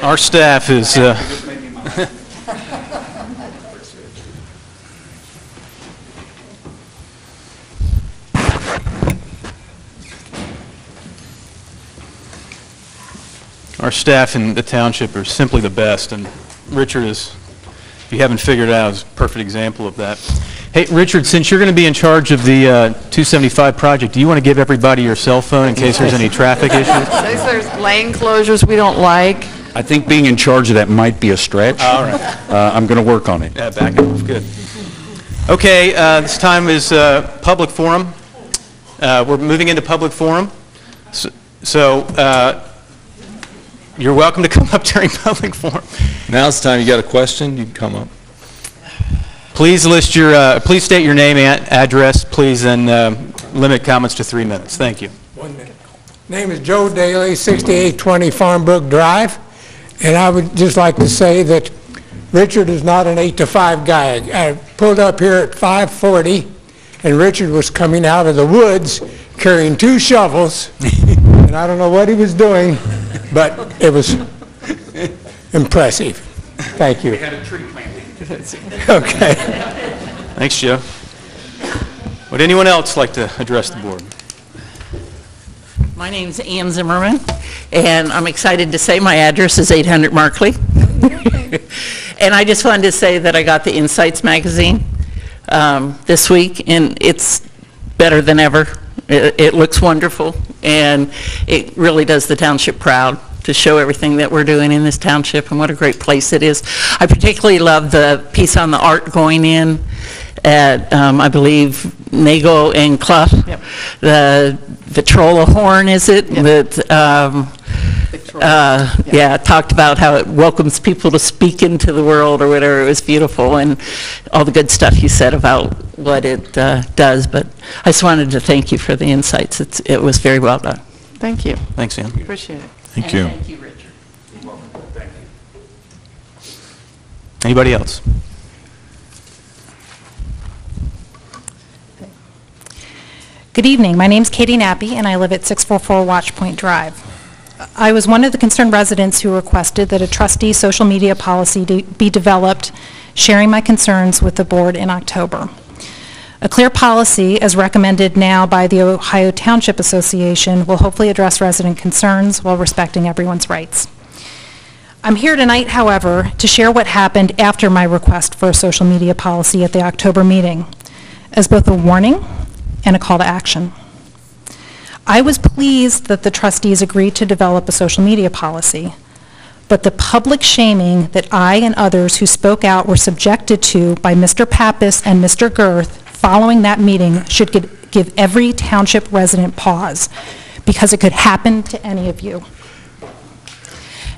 Our staff is, our staff in the township are simply the best, and Richard is, if you haven't figured it out, is a perfect example of that. Hey, Richard, since you're going to be in charge of the 275 project, do you want to give everybody your cell phone in case there's any traffic issues?
In case there's lane closures we don't like.
I think being in charge of that might be a stretch.
All right.
I'm going to work on it.
Yeah, back it off. Good. Okay, this time is public forum. We're moving into public forum. So you're welcome to come up during public forum.
Now's the time. You got a question, you can come up.
Please list your, please state your name and address, please, and limit comments to 3 minutes. Thank you.
1 minute. Name is Joe Daly, 6820 Farmbrook Drive, and I would just like to say that Richard is not an 8 to 5 guy. I pulled up here at 5:40, and Richard was coming out of the woods carrying 2 shovels, and I don't know what he was doing, but it was impressive. Thank you.
We had a tree planting.
Okay.
Thanks, Joe. Would anyone else like to address the board?
My name's Ann Zimmerman, and I'm excited to say my address is 800 Markley. And I just wanted to say that I got the Insights magazine this week, and it's better than ever. It looks wonderful, and it really does the township proud to show everything that we're doing in this township and what a great place it is. I particularly love the piece on the art going in at, I believe, Nagel and Clough. Yep. The Victrola horn, is it? Yep. That, yeah, talked about how it welcomes people to speak into the world or whatever. It was beautiful, and all the good stuff you said about what it does. But I just wanted to thank you for the insights. It was very well done.
Thank you.
Thanks, Ann.
Appreciate it.
Thank you.
Thank you, Richard.
You're welcome. Thank you.
Anybody else?
Good evening. My name's Katie Nappy, and I live at 644 Watchpoint Drive. I was one of the concerned residents who requested that a trustee social media policy be developed, sharing my concerns with the board in October. A clear policy, as recommended now by the Ohio Township Association, will hopefully address resident concerns while respecting everyone's rights. I'm here tonight, however, to share what happened after my request for a social media policy at the October meeting, as both a warning and a call to action. I was pleased that the trustees agreed to develop a social media policy, but the public shaming that I and others who spoke out were subjected to by Mr. Pappas and Mr. Girth following that meeting should give every township resident pause, because it could happen to any of you.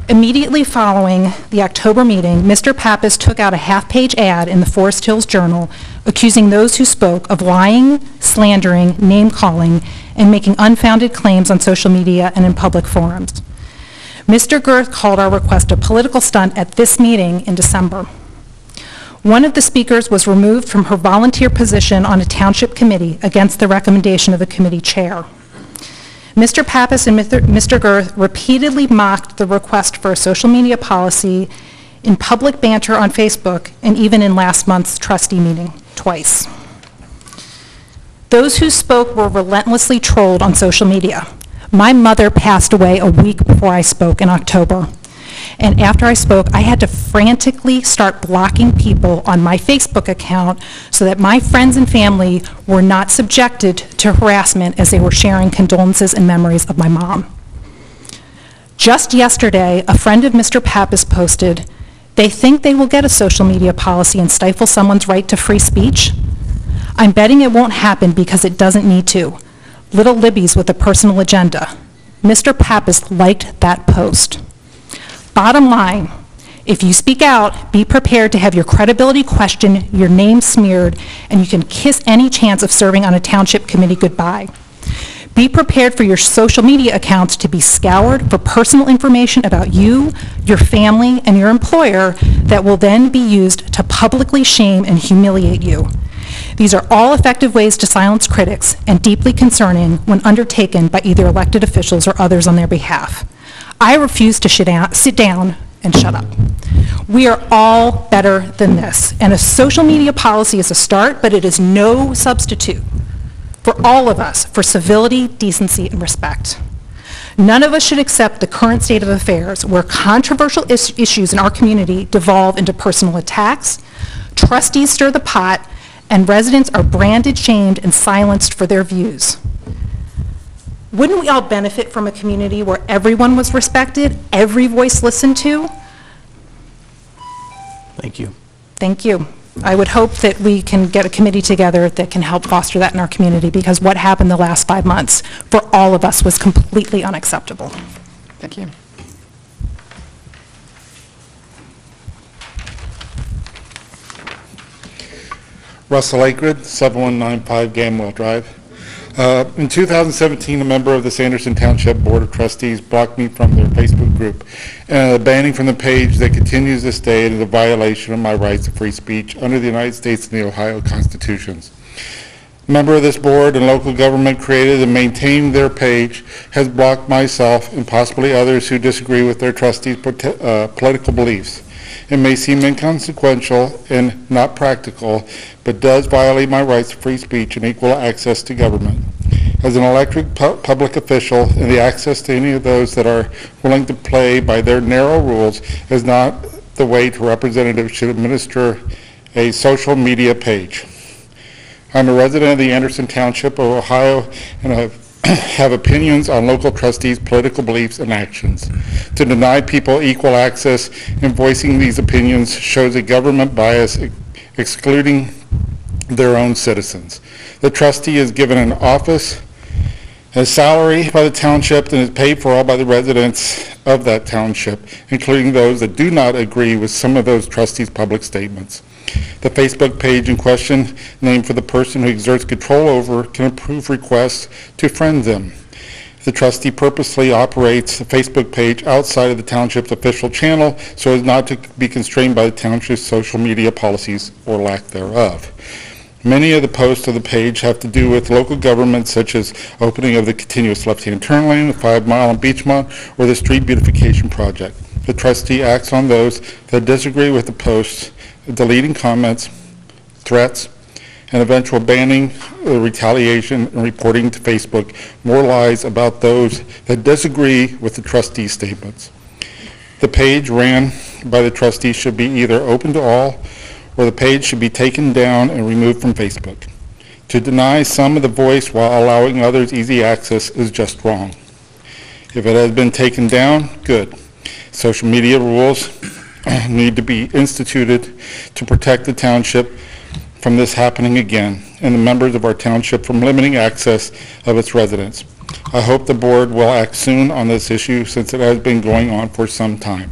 Immediately following the October meeting, Mr. Pappas took out a half-page ad in the Forest Hills Journal accusing those who spoke of lying, slandering, name-calling, and making unfounded claims on social media and in public forums. Mr. Girth called our request a political stunt at this meeting in December. One of the speakers was removed from her volunteer position on a township committee against the recommendation of the committee chair. Mr. Pappas and Mr. Girth repeatedly mocked the request for a social media policy in public banter on Facebook and even in last month's trustee meeting, twice. Those who spoke were relentlessly trolled on social media. My mother passed away a week before I spoke in October. And after I spoke, I had to frantically start blocking people on my Facebook account so that my friends and family were not subjected to harassment as they were sharing condolences and memories of my mom. Just yesterday, a friend of Mr. Pappas posted, "They think they will get a social media policy and stifle someone's right to free speech? I'm betting it won't happen because it doesn't need to. Little Libby's with a personal agenda." Mr. Pappas liked that post. Bottom line, if you speak out, be prepared to have your credibility questioned, your name smeared, and you can kiss any chance of serving on a township committee goodbye. Be prepared for your social media accounts to be scoured for personal information about you, your family, and your employer that will then be used to publicly shame and humiliate you. These are all effective ways to silence critics and deeply concerning when undertaken by either elected officials or others on their behalf. I refuse to sit down and shut up. We are all better than this, and a social media policy is a start, but it is no substitute for all of us for civility, decency, and respect. None of us should accept the current state of affairs where controversial issues in our community devolve into personal attacks, trustees stir the pot, and residents are branded, shamed, and silenced for their views. Wouldn't we all benefit from a community where everyone was respected, every voice listened to?
Thank you.
Thank you. I would hope that we can get a committee together that can help foster that in our community, because what happened the last 5 months for all of us was completely unacceptable.
Thank you.
Russell Akered, 7195 Gamwell Drive. In 2017, a member of the Sanderson Township Board of Trustees blocked me from their Facebook group, banning from the page that continues this day and is a violation of my rights of free speech under the United States and the Ohio Constitutions. A member of this board and local government created and maintained their page has blocked myself and possibly others who disagree with their trustees' political beliefs. It may seem inconsequential and not practical, but does violate my rights to free speech and equal access to government. As an elected public official, and the access to any of those that are willing to play by their narrow rules is not the way to representatives should administer a social media page. I'm a resident of the Anderson Township of Ohio, and I have opinions on local trustees' political beliefs and actions. To deny people equal access in voicing these opinions shows a government bias excluding their own citizens. The trustee is given an office, a salary by the township, and is paid for all by the residents of that township, including those that do not agree with some of those trustees' public statements. The Facebook page in question, named for the person who exerts control over, can approve requests to friend them. The trustee purposely operates the Facebook page outside of the township's official channel so as not to be constrained by the township's social media policies or lack thereof. Many of the posts of the page have to do with local government, such as opening of the continuous left-hand turn lane, the 5 Mile on Beachmont, or the street beautification project. The trustee acts on those that disagree with the posts, deleting comments, threats, and eventual banning, retaliation, and reporting to Facebook more lies about those that disagree with the trustee's statements. The page ran by the trustee should be either open to all, or the page should be taken down and removed from Facebook. To deny some of the voice while allowing others easy access is just wrong. If it has been taken down, good. Social media rules need to be instituted to protect the township from this happening again, and the members of our township from limiting access of its residents. I hope the board will act soon on this issue since it has been going on for some time.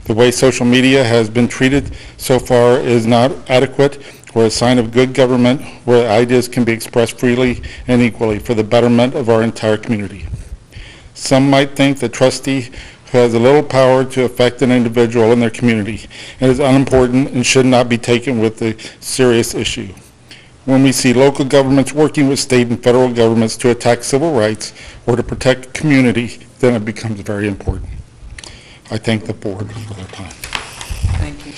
The way social media has been treated so far is not adequate or a sign of good government where ideas can be expressed freely and equally for the betterment of our entire community. Some might think the trustee who has a little power to affect an individual in their community and is unimportant and should not be taken with a serious issue. When we see local governments working with state and federal governments to attack civil rights or to protect the community, then it becomes very important. I thank the board for their time.
Thank you.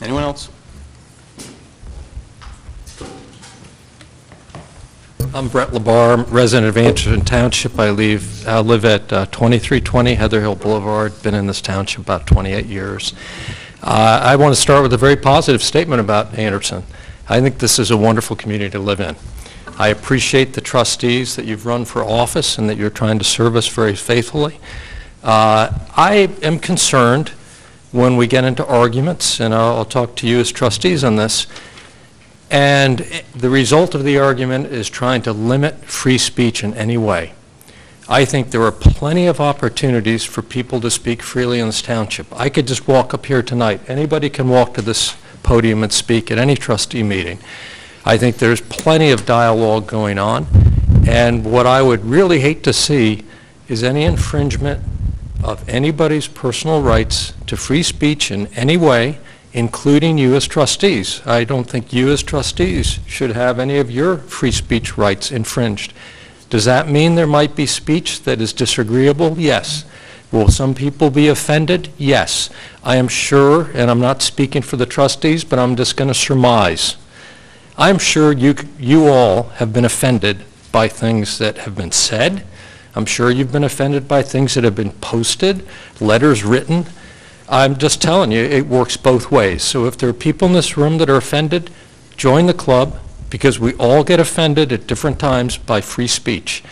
Anyone else?
I'm Brett Labar, resident of Anderson Township. I live at 2320 Heather Hill Boulevard. Been in this township about 28 years. I want to start with a very positive statement about Anderson. I think this is a wonderful community to live in. I appreciate the trustees that you've run for office and that you're trying to serve us very faithfully. I am concerned when we get into arguments, and I'll talk to you as trustees on this, and the result of the argument is trying to limit free speech in any way. I think there are plenty of opportunities for people to speak freely in this township. I could just walk up here tonight. Anybody can walk to this podium and speak at any trustee meeting. I think there's plenty of dialogue going on, and what I would really hate to see is any infringement of anybody's personal rights to free speech in any way, including you as trustees. I don't think you as trustees should have any of your free speech rights infringed. Does that mean there might be speech that is disagreeable? Yes. Will some people be offended? Yes. I am sure, and I'm not speaking for the trustees, but I'm just going to surmise. I'm sure you all have been offended by things that have been said. I'm sure you've been offended by things that have been posted, letters written. I'm just telling you, it works both ways. So if there are people in this room that are offended, join the club, because we all get offended at different times by free speech.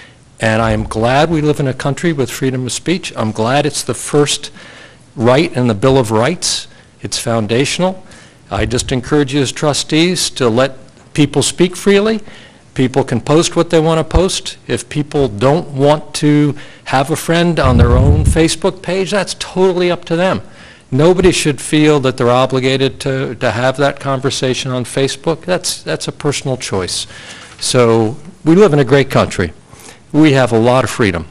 And I am glad we live in a country with freedom of speech. I'm glad it's the first right in the Bill of Rights. It's foundational. I just encourage you as trustees to let people speak freely. People can post what they want to post. If people don't want to have a friend on their own Facebook page, that's totally up to them. Nobody should feel that they're obligated to have that conversation on Facebook. That's a personal choice. So we live in a great country. We have a lot of freedom.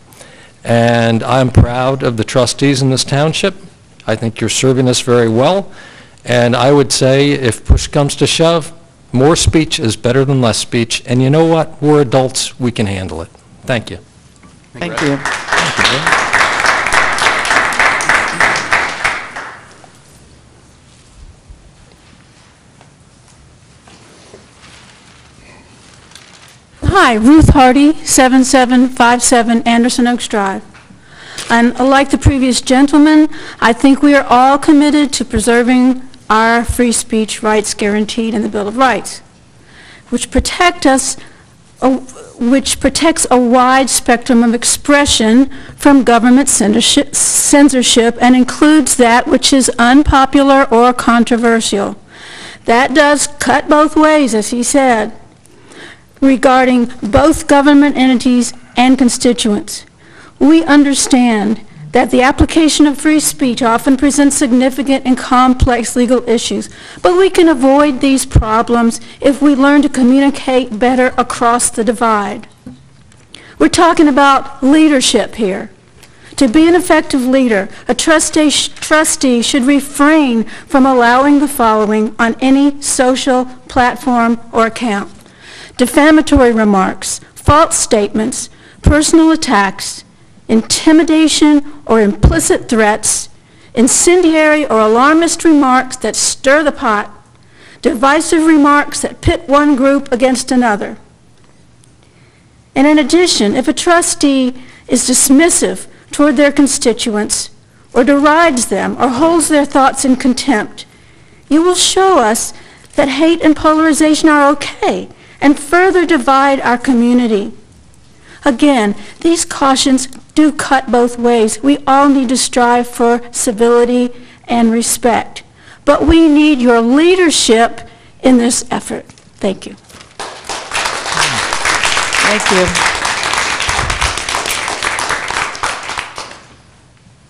And I'm proud of the trustees in this township. I think you're serving us very well. And I would say if push comes to shove, more speech is better than less speech. And you know what? We're adults. We can handle it. Thank you.
Thank you.
Hi, Ruth Hardy, 7757 Anderson Oaks Drive. And like the previous gentleman, I think we are all committed to preserving our free speech rights guaranteed in the Bill of Rights, which protects a wide spectrum of expression from government censorship and includes that which is unpopular or controversial. That does cut both ways, as he said, regarding both government entities and constituents. We understand that the application of free speech often presents significant and complex legal issues, but we can avoid these problems if we learn to communicate better across the divide. We're talking about leadership here. To be an effective leader, a trustee should refrain from allowing the following on any social platform or account: defamatory remarks, false statements, personal attacks, intimidation or implicit threats, incendiary or alarmist remarks that stir the pot, divisive remarks that pit one group against another. And in addition, if a trustee is dismissive toward their constituents or derides them or holds their thoughts in contempt, you will show us that hate and polarization are okay and further divide our community. Again, these cautions do cut both ways. We all need to strive for civility and respect. But we need your leadership in this effort. Thank you.
Thank you.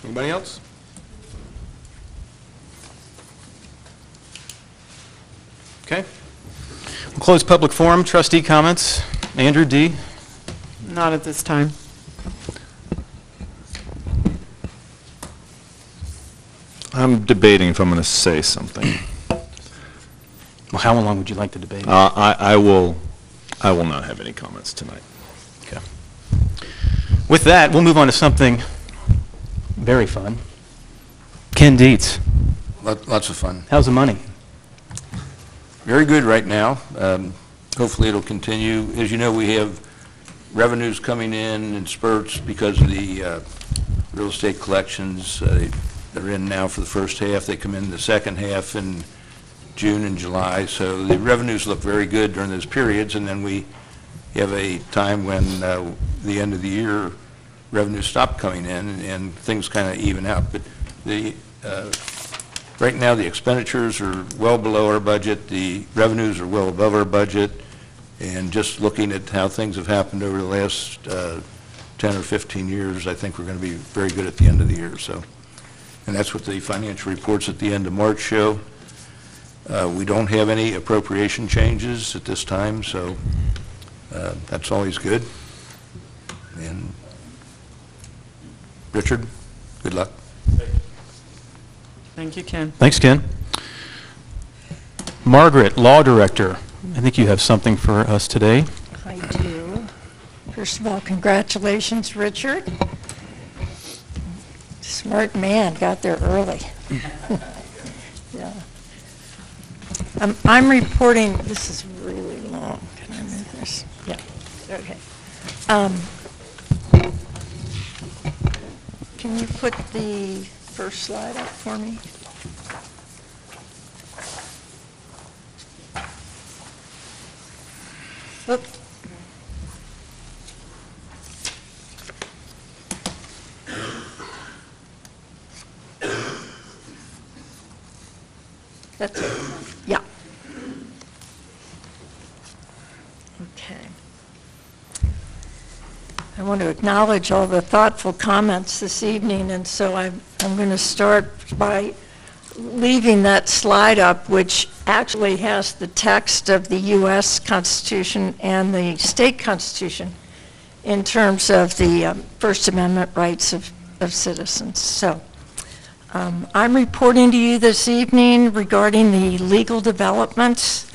Anybody else? Okay. We'll close public forum. Trustee comments. Andrew D.?
Not at this time.
I'm debating if I'm going to say something.
Well, how long would you like to debate?
I will not have any comments tonight.
Okay. With that, we'll move on to something very fun. Ken Dietz.
Lots of fun.
How's the money?
Very good right now. Hopefully it'll continue. As you know, we have revenues coming in spurts because of the real estate collections. They're in now for the first half. They come in the second half in June and July. So the revenues look very good during those periods. And then we have a time when the end of the year revenues stop coming in and things kind of even out. But the right now the expenditures are well below our budget. The revenues are well above our budget. And just looking at how things have happened over the last 10 or 15 years, I think we're going to be very good at the end of the year. So, and that's what the financial reports at the end of March show. We don't have any appropriation changes at this time, so that's always good. And Richard, good luck.
Thank you, Ken.
Thanks, Ken. Margaret, Law Director. I think you have something for us today.
I do. First of all, congratulations, Richard. Smart man, got there early. Yeah. I'm reporting, this is really long. Can I move this? Yeah, okay. Can you put the first slide up for me? Look. That's it. Yeah. Okay. I want to acknowledge all the thoughtful comments this evening, and so I'm going to start by leaving that slide up, which actually has the text of the U.S. Constitution and the state Constitution in terms of the First Amendment rights of citizens. So I'm reporting to you this evening regarding the legal developments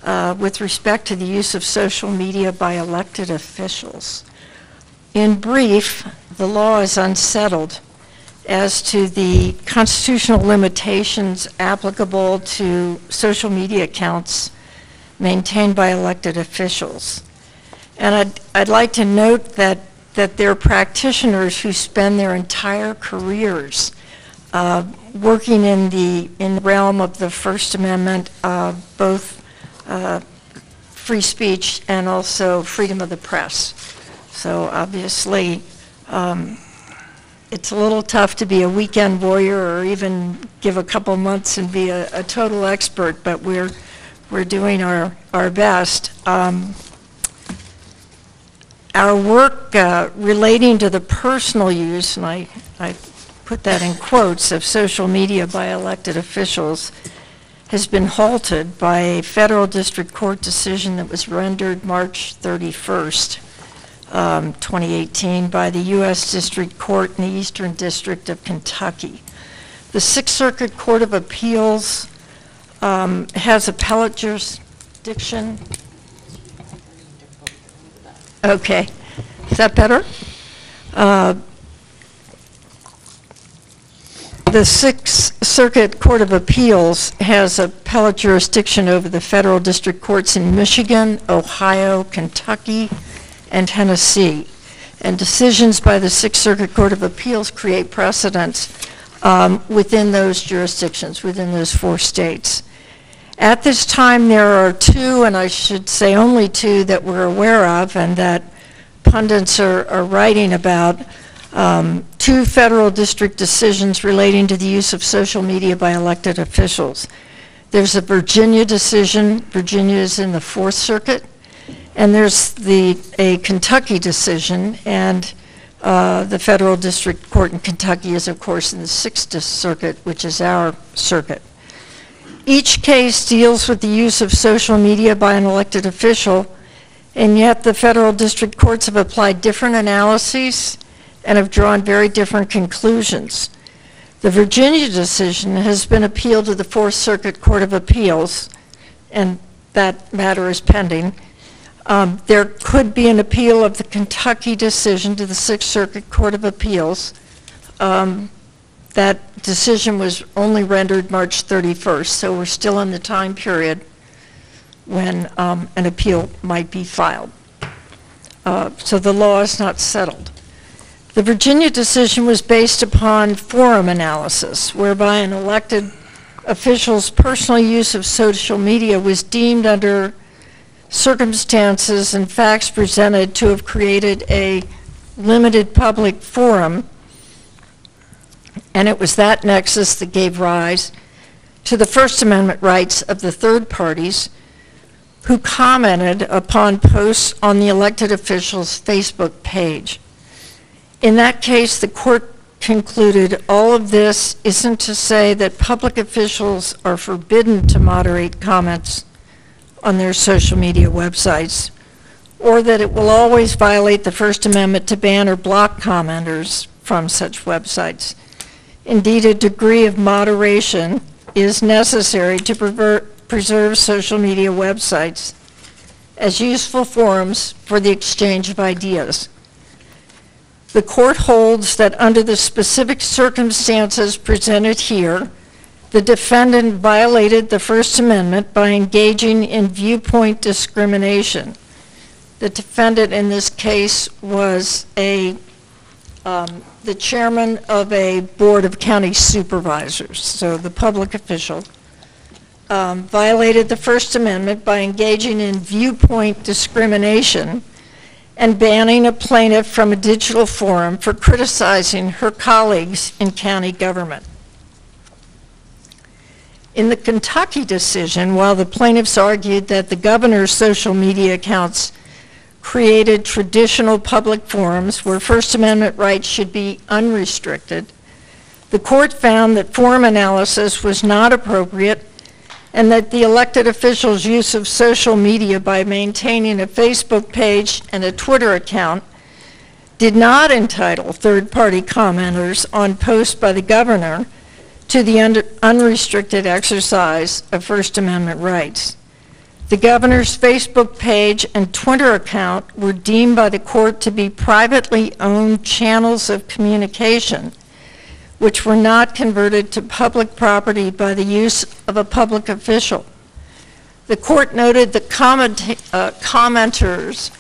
with respect to the use of social media by elected officials. In brief, the law is unsettled as to the constitutional limitations applicable to social media accounts maintained by elected officials. And I'd like to note that there are practitioners who spend their entire careers working in the realm of the First Amendment, both free speech and also freedom of the press. So obviously, it's a little tough to be a weekend warrior or even give a couple months and be a total expert, but we're doing our best. Our work relating to the personal use, and I put that in quotes, of social media by elected officials has been halted by a federal district court decision that was rendered March 31st. 2018 by the U.S. District Court in the Eastern District of Kentucky. The Sixth Circuit Court of Appeals has appellate jurisdiction. Okay, is that better? The Sixth Circuit Court of Appeals has appellate jurisdiction over the federal district courts in Michigan, Ohio, Kentucky, and Tennessee. And decisions by the Sixth Circuit Court of Appeals create precedents within those jurisdictions, within those 4 states. At this time, there are 2, and I should say only 2, that we're aware of and that pundits are writing about, 2 federal district decisions relating to the use of social media by elected officials. There's a Virginia decision. Virginia is in the 4th Circuit. And there's a Kentucky decision, and the federal district court in Kentucky is, of course, in the 6th Circuit, which is our circuit. Each case deals with the use of social media by an elected official And yet the federal district courts have applied different analyses and have drawn very different conclusions. The Virginia decision has been appealed to the Fourth Circuit Court of Appeals, and that matter is pending. There could be an appeal of the Kentucky decision to the Sixth Circuit Court of Appeals. That decision was only rendered March 31st, so we're still in the time period when an appeal might be filed. So the law is not settled. The Virginia decision was based upon forum analysis, whereby an elected official's personal use of social media was deemed under circumstances and facts presented to have created a limited public forum, and it was that nexus that gave rise to the First Amendment rights of the third parties who commented upon posts on the elected official's Facebook page. In that case, the court concluded all of this isn't to say that public officials are forbidden to moderate comments on their social media websites, or that it will always violate the First Amendment to ban or block commenters from such websites. Indeed, a degree of moderation is necessary to preserve social media websites as useful forums for the exchange of ideas. The court holds that under the specific circumstances presented here, the defendant violated the First Amendment by engaging in viewpoint discrimination. The defendant in this case was the chairman of a board of county supervisors, so the public official violated the First Amendment by engaging in viewpoint discrimination and banning a plaintiff from a digital forum for criticizing her colleagues in county government. In the Kentucky decision, while the plaintiffs argued that the governor's social media accounts created traditional public forums where First Amendment rights should be unrestricted, the court found that forum analysis was not appropriate and that the elected official's use of social media by maintaining a Facebook page and a Twitter account did not entitle third-party commenters on posts by the governor to the unrestricted exercise of First Amendment rights. The governor's Facebook page and Twitter account were deemed by the court to be privately owned channels of communication, which were not converted to public property by the use of a public official. The court noted that commenters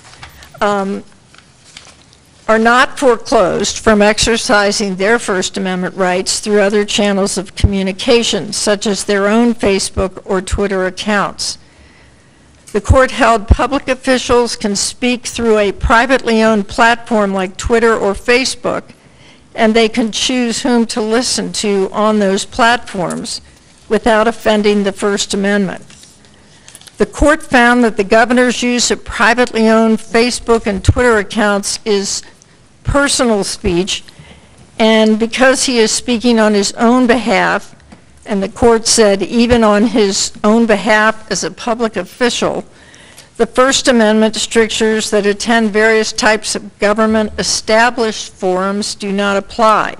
are not foreclosed from exercising their First Amendment rights through other channels of communication, such as their own Facebook or Twitter accounts. The court held public officials can speak through a privately owned platform like Twitter or Facebook, and they can choose whom to listen to on those platforms without offending the First Amendment. The court found that the governor's use of privately owned Facebook and Twitter accounts is personal speech, and because he is speaking on his own behalf, and the court said even on his own behalf as a public official, the First Amendment strictures that attend various types of government-established forums do not apply.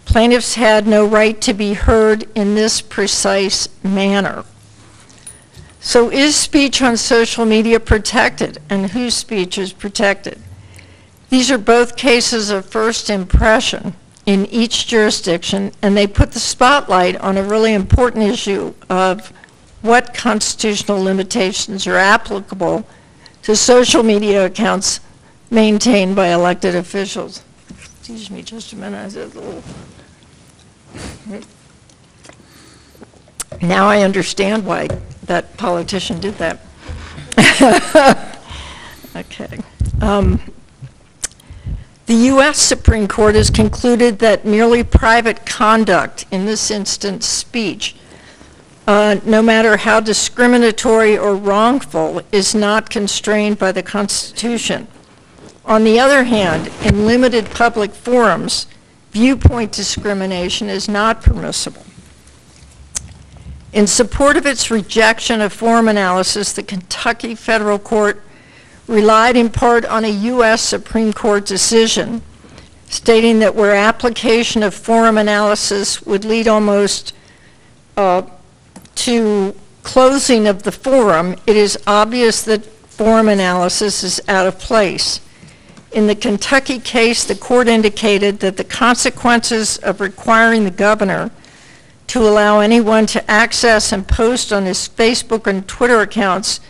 Plaintiffs had no right to be heard in this precise manner. So is speech on social media protected, and whose speech is protected? These are both cases of first impression in each jurisdiction, and they put the spotlight on a really important issue of what constitutional limitations are applicable to social media accounts maintained by elected officials. Excuse me just a minute. I did a little... Now I understand why that politician did that. Okay. The U.S. Supreme Court has concluded that merely private conduct, in this instance speech, no matter how discriminatory or wrongful, is not constrained by the Constitution. On the other hand, in limited public forums, viewpoint discrimination is not permissible. In support of its rejection of forum analysis, the Kentucky Federal Court relied in part on a U.S. Supreme Court decision stating that where application of forum analysis would lead almost to closing of the forum, it is obvious that forum analysis is out of place. In the Kentucky case, the court indicated that the consequences of requiring the governor to allow anyone to access and post on his Facebook and Twitter accounts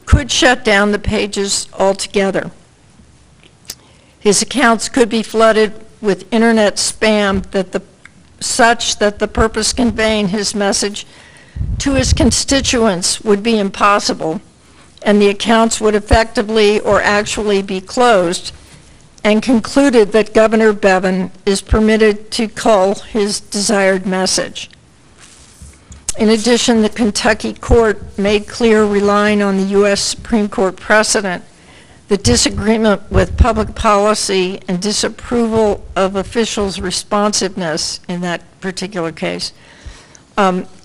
could shut down the pages altogether. His accounts could be flooded with internet spam such that the purpose conveying his message to his constituents would be impossible, and the accounts would effectively or actually be closed, and concluded that Governor Bevin is permitted to cull his desired message. In addition, the Kentucky court made clear, relying on the U.S. Supreme Court precedent, the disagreement with public policy and disapproval of officials' responsiveness in that particular case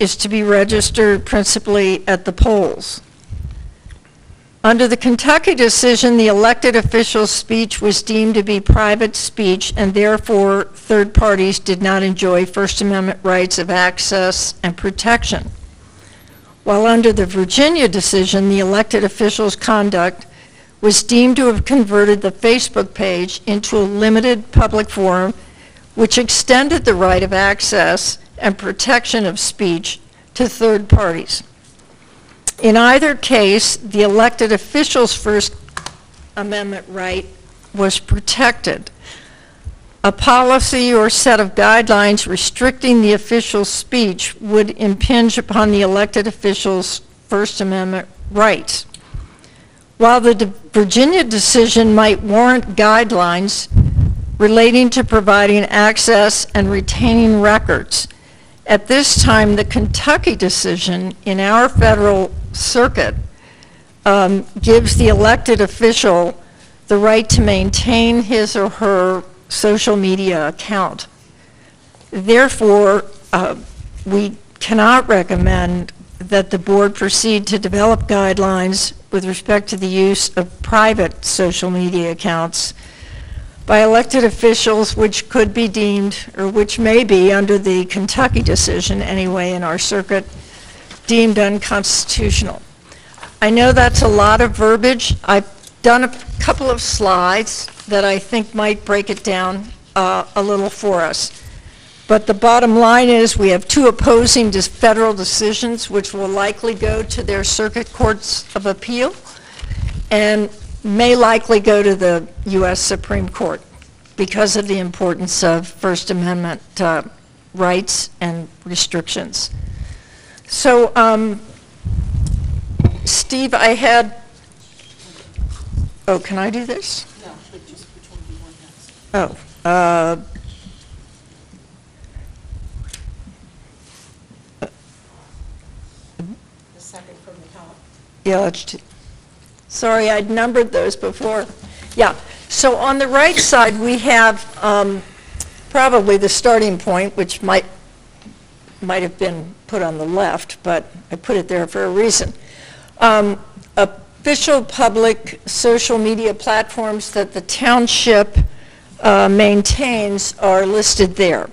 is to be registered principally at the polls. Under the Kentucky decision, the elected official's speech was deemed to be private speech, and therefore third parties did not enjoy First Amendment rights of access and protection. While under the Virginia decision, the elected official's conduct was deemed to have converted the Facebook page into a limited public forum, which extended the right of access and protection of speech to third parties. In either case, the elected official's First Amendment right was protected. A policy or set of guidelines restricting the official's speech would impinge upon the elected official's First Amendment rights. While the Virginia decision might warrant guidelines relating to providing access and retaining records, at this time, the Kentucky decision in our federal circuit gives the elected official the right to maintain his or her social media account. Therefore, we cannot recommend that the board proceed to develop guidelines with respect to the use of private social media accounts by elected officials, which could be deemed, or which may be under the Kentucky decision anyway in our circuit, deemed unconstitutional. I know that's a lot of verbiage. I've done a couple of slides that I think might break it down a little for us. But the bottom line is we have two opposing federal decisions which will likely go to their circuit courts of appeal and may likely go to the U.S. Supreme Court because of the importance of First Amendment rights and restrictions. So, Steve, I had, oh, can I do this?
No, but just which one do you want next?
Oh,
The second from the top.
yeah, sorry, I'd numbered those before. Yeah, so on the right side, we have probably the starting point, which might have been put on the left, but I put it there for a reason. Official public social media platforms that the township maintains are listed there.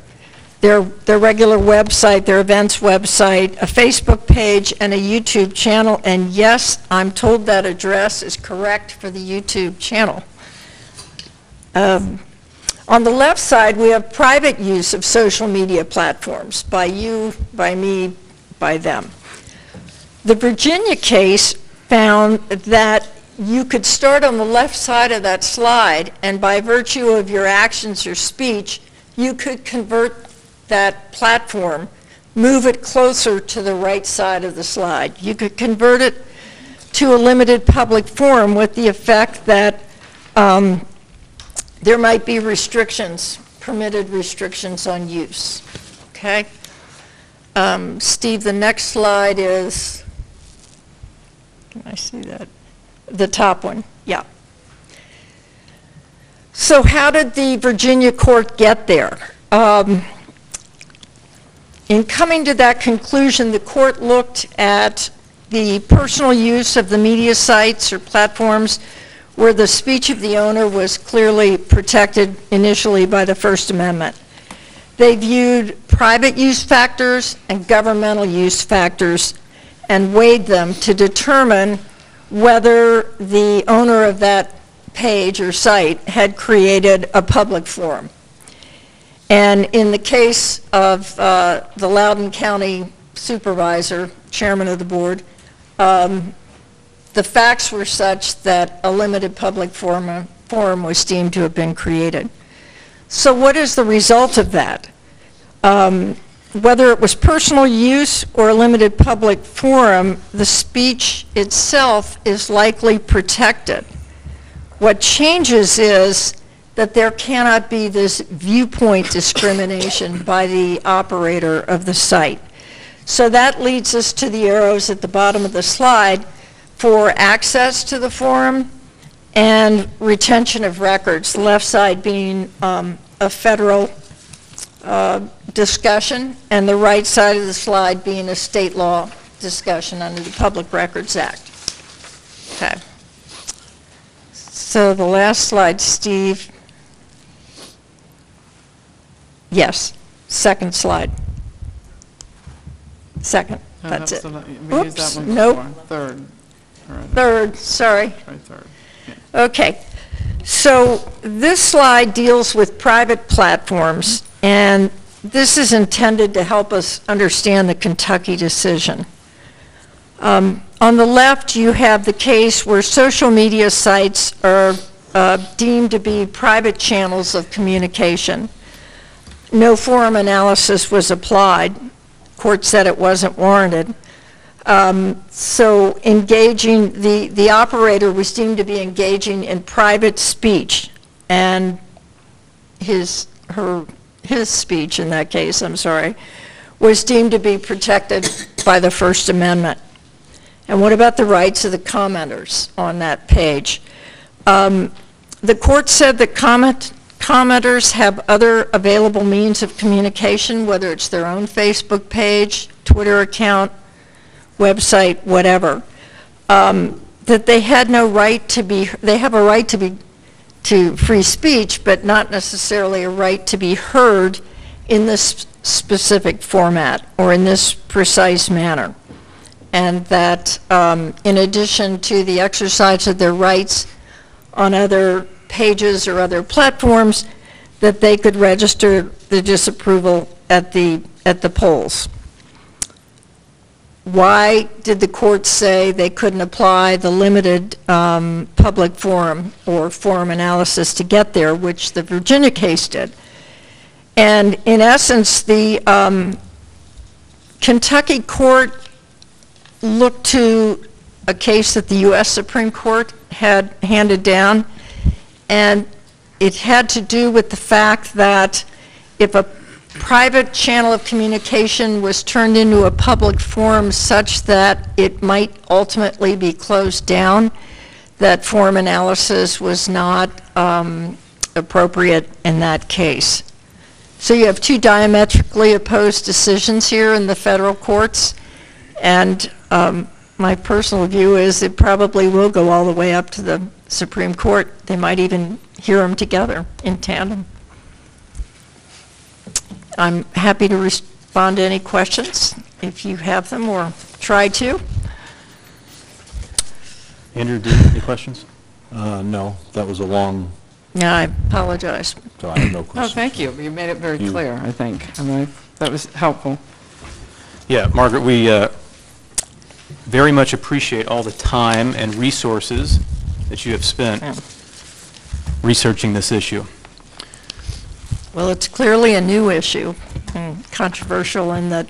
Their regular website, their events website, a Facebook page, and a YouTube channel. And yes, I'm told that address is correct for the YouTube channel. On the left side, we have private use of social media platforms by you, by me, by them. The Virginia case found that you could start on the left side of that slide, and by virtue of your actions or speech, you could convert that platform, move it closer to the right side of the slide. You could convert it to a limited public forum with the effect that there might be restrictions, permitted restrictions on use. Okay? Steve, the next slide is, can I see that? The top one, yeah. So how did the Virginia court get there? In coming to that conclusion, the court looked at the personal use of the media sites or platforms where the speech of the owner was clearly protected initially by the First Amendment. They viewed private use factors and governmental use factors and weighed them to determine whether the owner of that page or site had created a public forum. And in the case of the Loudoun County Supervisor, Chairman of the Board, the facts were such that a limited public forum was deemed to have been created. So what is the result of that? Whether it was personal use or a limited public forum, the speech itself is likely protected. What changes is that there cannot be this viewpoint discrimination by the operator of the site. So that leads us to the arrows at the bottom of the slide for access to the forum and retention of records, the left side being a federal discussion, and the right side of the slide being a state law discussion under the Public Records Act. Okay. So the last slide, Steve. Yes, second slide. Second,
No,
that's it.
We used that one
Nope.
before. Third.
Third, sorry.
Try third.
Okay, so this slide deals with private platforms, and this is intended to help us understand the Kentucky decision. On the left, you have the case where social media sites are deemed to be private channels of communication. No forum analysis was applied. Court said it wasn't warranted. So engaging, the operator was deemed to be engaging in private speech, and his speech in that case, I'm sorry, was deemed to be protected by the First Amendment. And what about the rights of the commenters on that page? The court said that commenters have other available means of communication, whether it's their own Facebook page, Twitter account, website, whatever, that they had no right to be, they have a right to free speech, but not necessarily a right to be heard in this specific format or in this precise manner. And that in addition to the exercise of their rights on other pages or other platforms, that they could register the disapproval at the polls. Why did the court say they couldn't apply the limited public forum or forum analysis to get there, which the Virginia case did? And in essence, the Kentucky court looked to a case that the U.S. Supreme Court had handed down, and it had to do with the fact that if a private channel of communication was turned into a public forum such that it might ultimately be closed down, that forum analysis was not appropriate in that case. So you have two diametrically opposed decisions here in the federal courts, and my personal view is it probably will go all the way up to the Supreme Court. They might even hear them together in tandem. I'm happy to respond to any questions if you have them or try to.
Andrew, do you have any questions?
No, that was a long,
Yeah, I apologize.
so I have no
Oh,
questions.
thank you. You made it very clear, I think. I mean, that was helpful.
Yeah, Margaret, we very much appreciate all the time and resources that you have spent researching this issue.
Well, it's clearly a new issue and controversial in that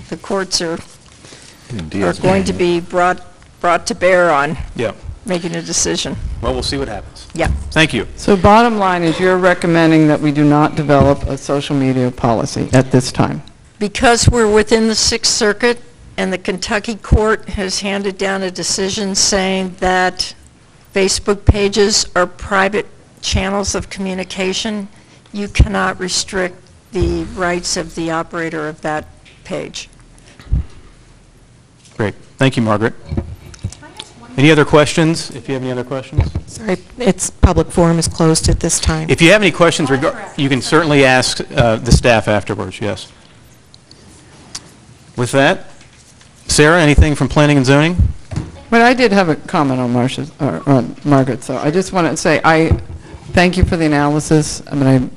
the courts are going to be brought to bear on making a decision.
Well, we'll see what happens.
Yeah.
Thank you.
So bottom line is you're recommending that we do not develop a social media policy at this time?
Because we're within the Sixth Circuit and the Kentucky court has handed down a decision saying that Facebook pages are private channels of communication, you cannot restrict the rights of the operator of that page.
Great. Thank you, Margaret. Any other questions? If you have any other questions?
Sorry, public forum is closed at this time.
If you have any questions, you can certainly ask the staff afterwards, yes. With that, Sarah, anything from Planning and Zoning?
But I did have a comment on Margaret, so I just want to say, I thank you for the analysis. I mean,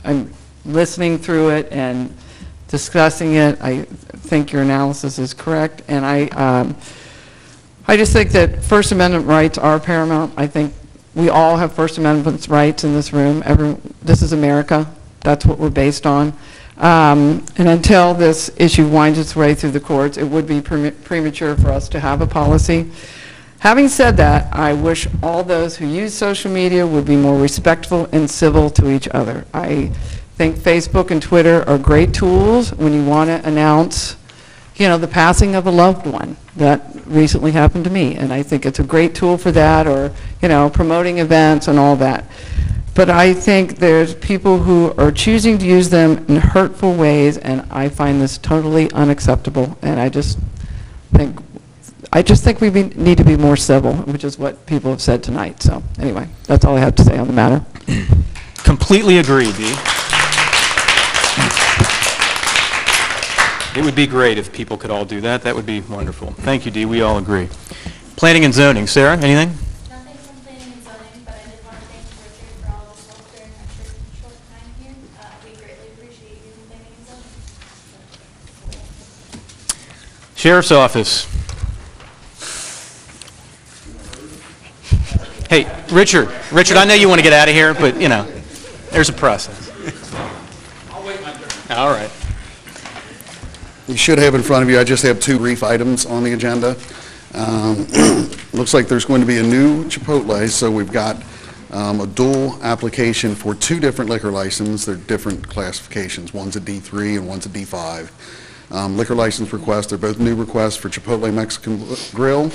I'm listening through it and discussing it. I think your analysis is correct, and I just think that First Amendment rights are paramount. I think we all have First Amendment rights in this room. This is America. That's what we're based on. And until this issue winds its way through the courts, it would be premature for us to have a policy. Having said that, I wish all those who use social media would be more respectful and civil to each other. I think Facebook and Twitter are great tools when you want to announce, the passing of a loved one. That recently happened to me, and I think it's a great tool for that, or, promoting events and all that. But I think there's people who are choosing to use them in hurtful ways, and I find this totally unacceptable, and I just think we need to be more civil, which is what people have said tonight. So anyway, that's all I have to say on the matter.
Completely agree, Dee. It would be great if people could all do that. That would be wonderful. Thank you, Dee. We all agree. Planning and Zoning. Sarah, anything?
Nothing from Planning and Zoning, but I did want to thank Richard for all his help during our short time here. We greatly appreciate you in Planning and Zoning.
Sheriff's Office. Hey, Richard, I know you want to get out of here, but, there's a process.
I'll wait my turn.
All right.
You should have in front of you, I just have two brief items on the agenda. Looks like there's going to be a new Chipotle, so we've got a dual application for two different liquor licenses. They're different classifications. One's a D3 and one's a D5. Liquor license requests, they're both new requests for Chipotle Mexican Grill,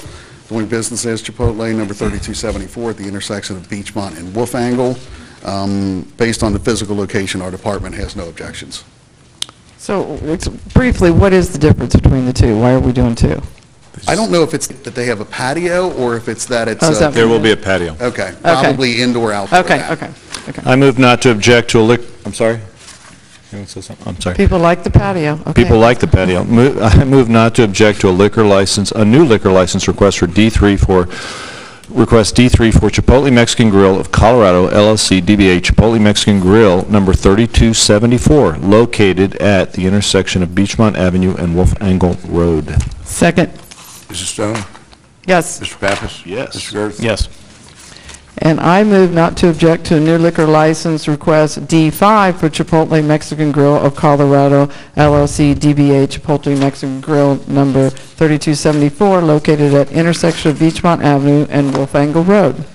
doing business as Chipotle, number 3274 at the intersection of Beachmont and Wolf Angle. Based on the physical location, our department has no objections.
So briefly, what is the difference between the two? Why are we doing two?
I don't know if it's that they have a patio or if it's that it's...
There will be a patio.
Okay, probably indoor, outdoor.
Okay.
I move not to object to a I'm sorry? Anyone say something? I'm sorry.
People like the patio. Okay.
People like the patio. I move not to object to a new liquor license request for D3 for Chipotle Mexican Grill of Colorado, LLC, DBA Chipotle Mexican Grill, number 3274, located at the intersection of Beachmont Avenue and Wolf Angle Road.
Second.
Mrs. Stone?
Yes.
Mr. Pappas?
Yes.
Mr. Gerth?
Yes.
And I move not to object to a new liquor license request D5 for Chipotle Mexican Grill of Colorado, LLC, DBA Chipotle Mexican Grill, number 3274, located at intersection of Beachmont Avenue and Wolf Angle Road.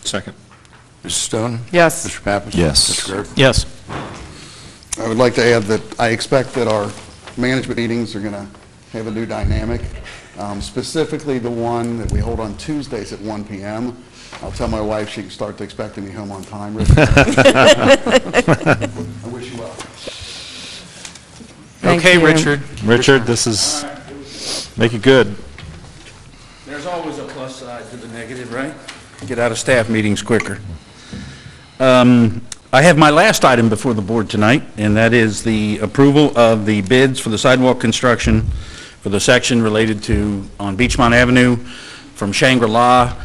Second.
Mrs. Stone?
Yes.
Mr. Pappas?
Yes.
Mr. Gerth?
Yes.
I would like to add that I expect that our management meetings are going to have a new dynamic, specifically the one that we hold on Tuesdays at 1 p.m. I'll tell my wife she can start to expecting me home on time. I wish you well.
Okay, Richard.
Richard, this is, make it good.
There's always a plus side to the negative, right? Get out of staff meetings quicker. I have my last item before the board tonight, and that is the approval of the bids for the sidewalk construction for the section related to, on Beachmont Avenue, from Shangri-La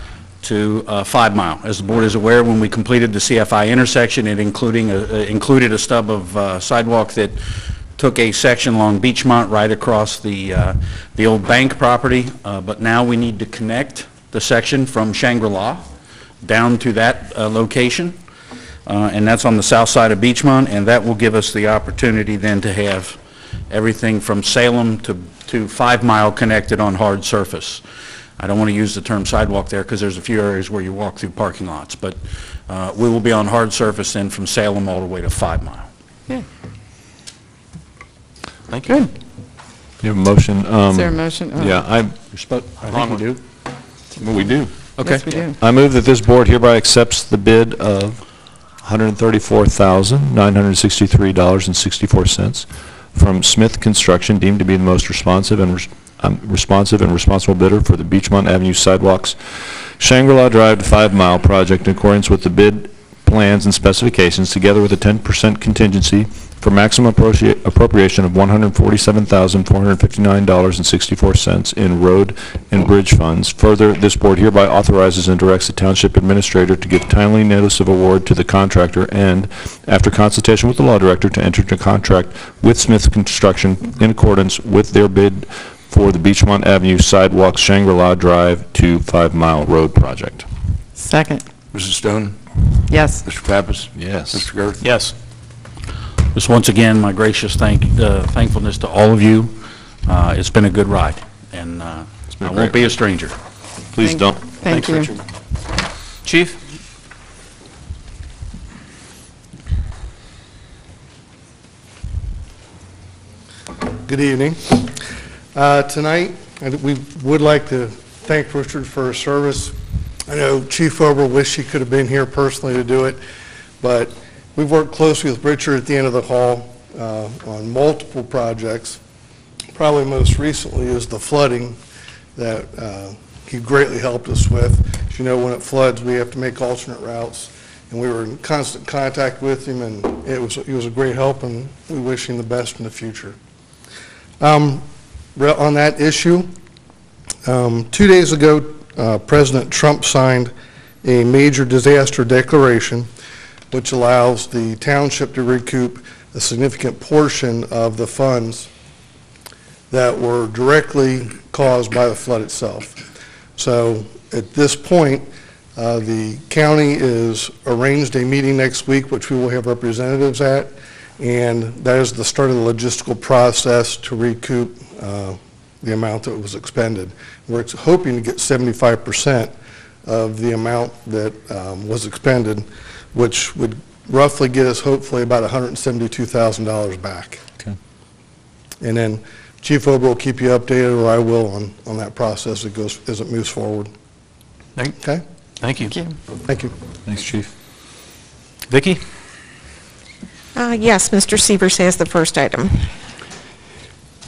to 5 Mile. As the board is aware, when we completed the CFI intersection, it included a stub of sidewalk that took a section along Beachmont right across the old bank property, but now we need to connect the section from Shangri-La down to that location, and that's on the south side of Beachmont, and that will give us the opportunity then to have everything from Salem to 5 Mile connected on hard surface. I don't want to use the term sidewalk there because there's a few areas where you walk through parking lots, but we will be on hard surface then from Salem all the way to 5 Mile.
Yeah.
Thank you.
You have a motion?
Is there a motion?
Yeah, I
think we do.
Well, we do.
Okay.
Yes, we do.
I move that this board hereby accepts the bid of $134,963.64 from Smith Construction, deemed to be the most responsive and responsive and responsible bidder for the Beachmont Avenue Sidewalks Shangri-La Drive to 5 Mile project in accordance with the bid plans and specifications, together with a 10% contingency for maximum appropriation of $147,459.64 in road and bridge funds. Further, this board hereby authorizes and directs the township administrator to give timely notice of award to the contractor and, after consultation with the law director, to enter into contract with Smith Construction in accordance with their bid for the Beachmont Avenue Sidewalks Shangri-La Drive to 5 Mile Road project.
Second.
Mrs. Stone?
Yes.
Mr. Pappas?
Yes.
Mr. Garth?
Yes. Just once again, my gracious thankfulness to all of you. It's been a good ride, and I won't be a stranger.
Please don't.
Thank you.
Richard. Chief?
Good evening. Tonight, we would like to thank Richard for his service. I know Chief Ober wished he could have been here personally to do it, but we've worked closely with Richard at the end of the hall on multiple projects. Probably most recently is the flooding that he greatly helped us with. As you know, when it floods, we have to make alternate routes, and we were in constant contact with him, and it was a great help, and we wish him the best in the future. On that issue, 2 days ago, President Trump signed a major disaster declaration which allows the township to recoup a significant portion of the funds that were directly caused by the flood itself. So at this point, the county is arranged a meeting next week, which we will have representatives at, and that is the start of the logistical process to recoup the amount that was expended. We're hoping to get 75% of the amount that was expended, which would roughly get us hopefully about $172,000 back.
Okay.
And then Chief Ober will keep you updated, or I will, on that process as it moves forward. Okay?
Thank you.
Thank you.
Thanks, Chief.
Vicki?
Yes, Mr. Sievers has the first item.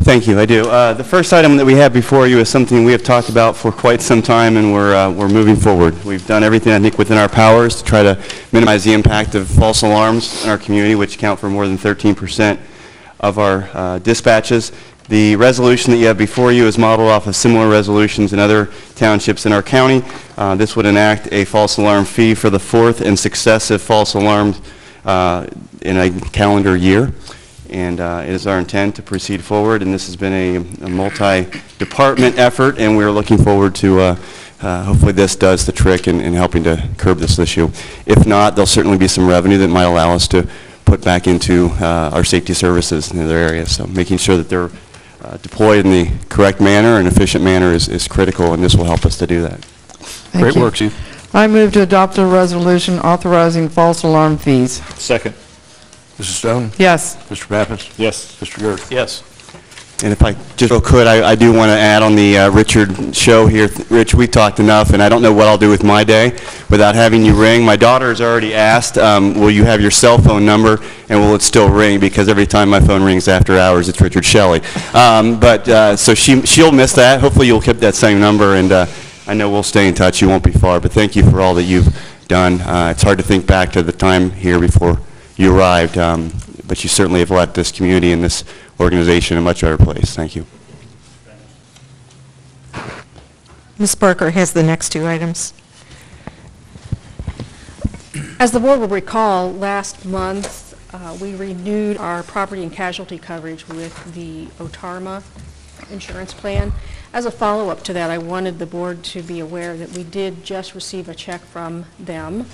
Thank you, I do. The first item that we have before you is something we have talked about for quite some time, and we're moving forward. We've done everything, I think, within our powers to try to minimize the impact of false alarms in our community, which account for more than 13% of our dispatches. The resolution that you have before you is modeled off of similar resolutions in other townships in our county. This would enact a false alarm fee for the fourth and successive false alarms in a calendar year. And it is our intent to proceed forward, and this has been a multi-department effort, and we're looking forward to hopefully this does the trick in helping to curb this issue. If not, there'll certainly be some revenue that might allow us to put back into our safety services in other areas. So making sure that they're deployed in the correct manner and efficient manner is critical, and this will help us to do that.
Great work, Chief.
I move to adopt a resolution authorizing false alarm fees.
Second.
Mrs. Stone?
Yes.
Mr. Pappas?
Yes.
Mr. Garth?
Yes.
And if I just could, I do want to add on the Richard show here. Rich, we talked enough, and I don't know what I'll do with my day without having you ring. My daughter has already asked, will you have your cell phone number, and will it still ring? Because every time my phone rings after hours, it's Richard Shelley. So she'll miss that. Hopefully you'll keep that same number, and I know we'll stay in touch. You won't be far, but thank you for all that you've done. It's hard to think back to the time here before you arrived, but you certainly have left this community and this organization in a much better place. Thank you.
Ms. Barker has the next two items.
As the board will recall, last month we renewed our property and casualty coverage with the OTARMA insurance plan. As a follow-up to that, I wanted the board to be aware that we did just receive a check from them,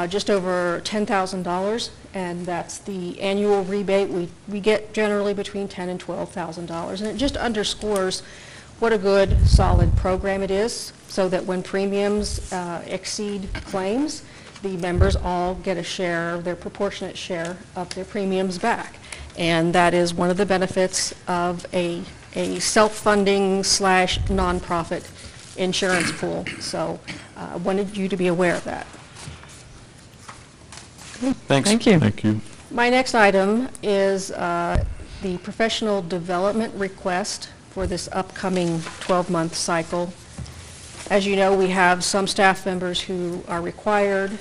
just over $10,000, and that's the annual rebate. We get generally between $10,000 and $12,000, and it just underscores what a good, solid program it is, so that when premiums exceed claims, the members all get a share, their proportionate share of their premiums back. And that is one of the benefits of a self-funding / nonprofit insurance pool. So I wanted you to be aware of that.
Thanks.
Thank you.
Thank you.
My next item is the professional development request for this upcoming 12-month cycle. As you know, we have some staff members who are required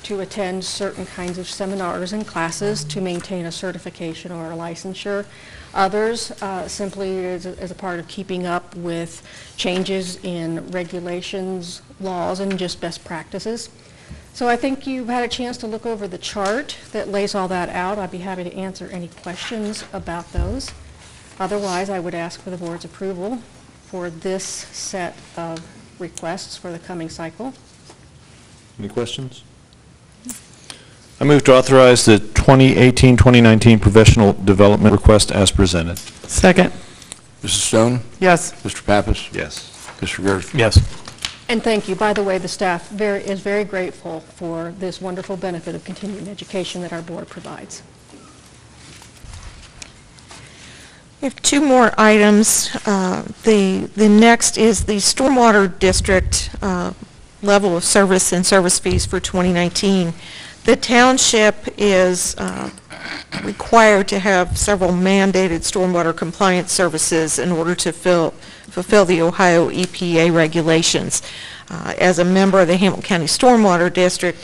to attend certain kinds of seminars and classes to maintain a certification or a licensure. Others simply as a part of keeping up with changes in regulations, laws, and just best practices. So I think you've had a chance to look over the chart that lays all that out. I'd be happy to answer any questions about those. Otherwise, I would ask for the board's approval for this set of requests for the coming cycle.
Any questions? I move to authorize the 2018-2019 professional development request as presented.
Second.
Mrs. Stone?
Yes.
Mr. Pappas?
Yes.
Mr. Gerth?
Yes.
And thank you. By the way, the staff is very grateful for this wonderful benefit of continuing education that our board provides.
We have two more items. The next is the Stormwater District level of service and service fees for 2019. The township is required to have several mandated stormwater compliance services in order to fulfill the Ohio EPA regulations. As a member of the Hamilton County Stormwater District,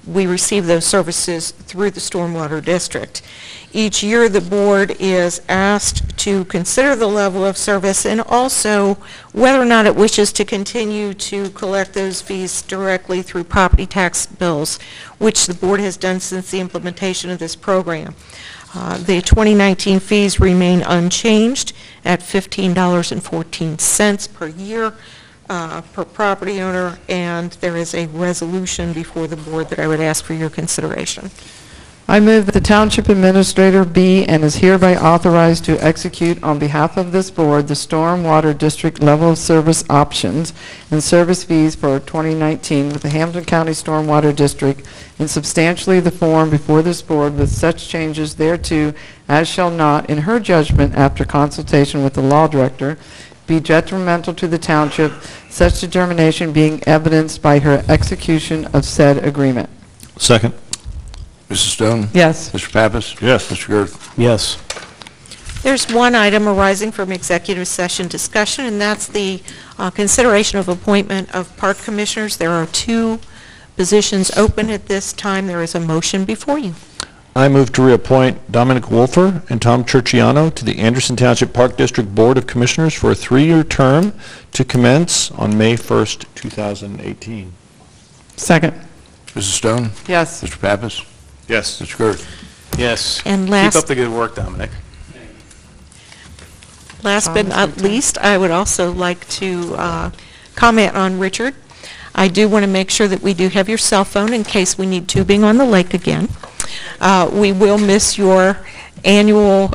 we receive those services through the Stormwater District. Each year, the board is asked to consider the level of service and also whether or not it wishes to continue to collect those fees directly through property tax bills, which the board has done since the implementation of this program. The 2019 fees remain unchanged at $15.14 per year per property owner, and there is a resolution before the board that I would ask for your consideration.
I move that the Township Administrator be and is hereby authorized to execute on behalf of this board the Stormwater District level of service options and service fees for 2019 with the Hamilton County Stormwater District in substantially the form before this board with such changes thereto as shall not, in her judgment after consultation with the Law Director, be detrimental to the Township, such determination being evidenced by her execution of said agreement.
Second.
Mrs. Stone?
Yes.
Mr. Pappas?
Yes.
Mr. Gerth?
Yes.
There's one item arising from executive session discussion, and that's the consideration of appointment of park commissioners. There are two positions open at this time. There is a motion before you.
I move to reappoint Dominic Wolfer and Tom Churchiano to the Anderson Township Park District Board of Commissioners for a 3-year term to commence on May 1st, 2018.
Second.
Mrs. Stone?
Yes.
Mr. Pappas?
Yes.
Mr. Gerth?
Yes.
And last-
Keep up the good work, Dominic.
Last but not least, I would also like to comment on Richard. I do want to make sure that we do have your cell phone in case we need tubing on the lake again. We will miss your annual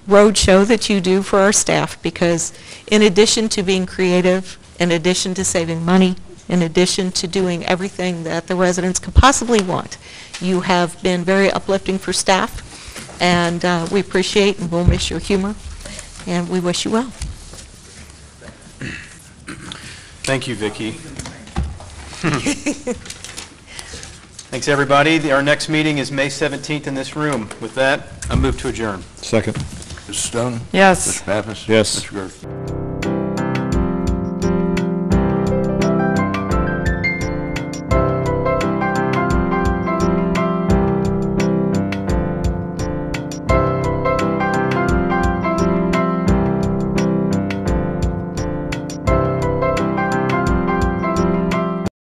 road show that you do for our staff because in addition to being creative, in addition to saving money, in addition to doing everything that the residents could possibly want, you have been very uplifting for staff, and we appreciate and we'll miss your humor, and we wish you well.
Thank you, Vicki. Thanks, everybody. Our next meeting is May 17th in this room. With that, I move to adjourn.
Second.
Mrs. Stone?
Yes.
Mr. Pappas?
Yes.
Mr. Gerth?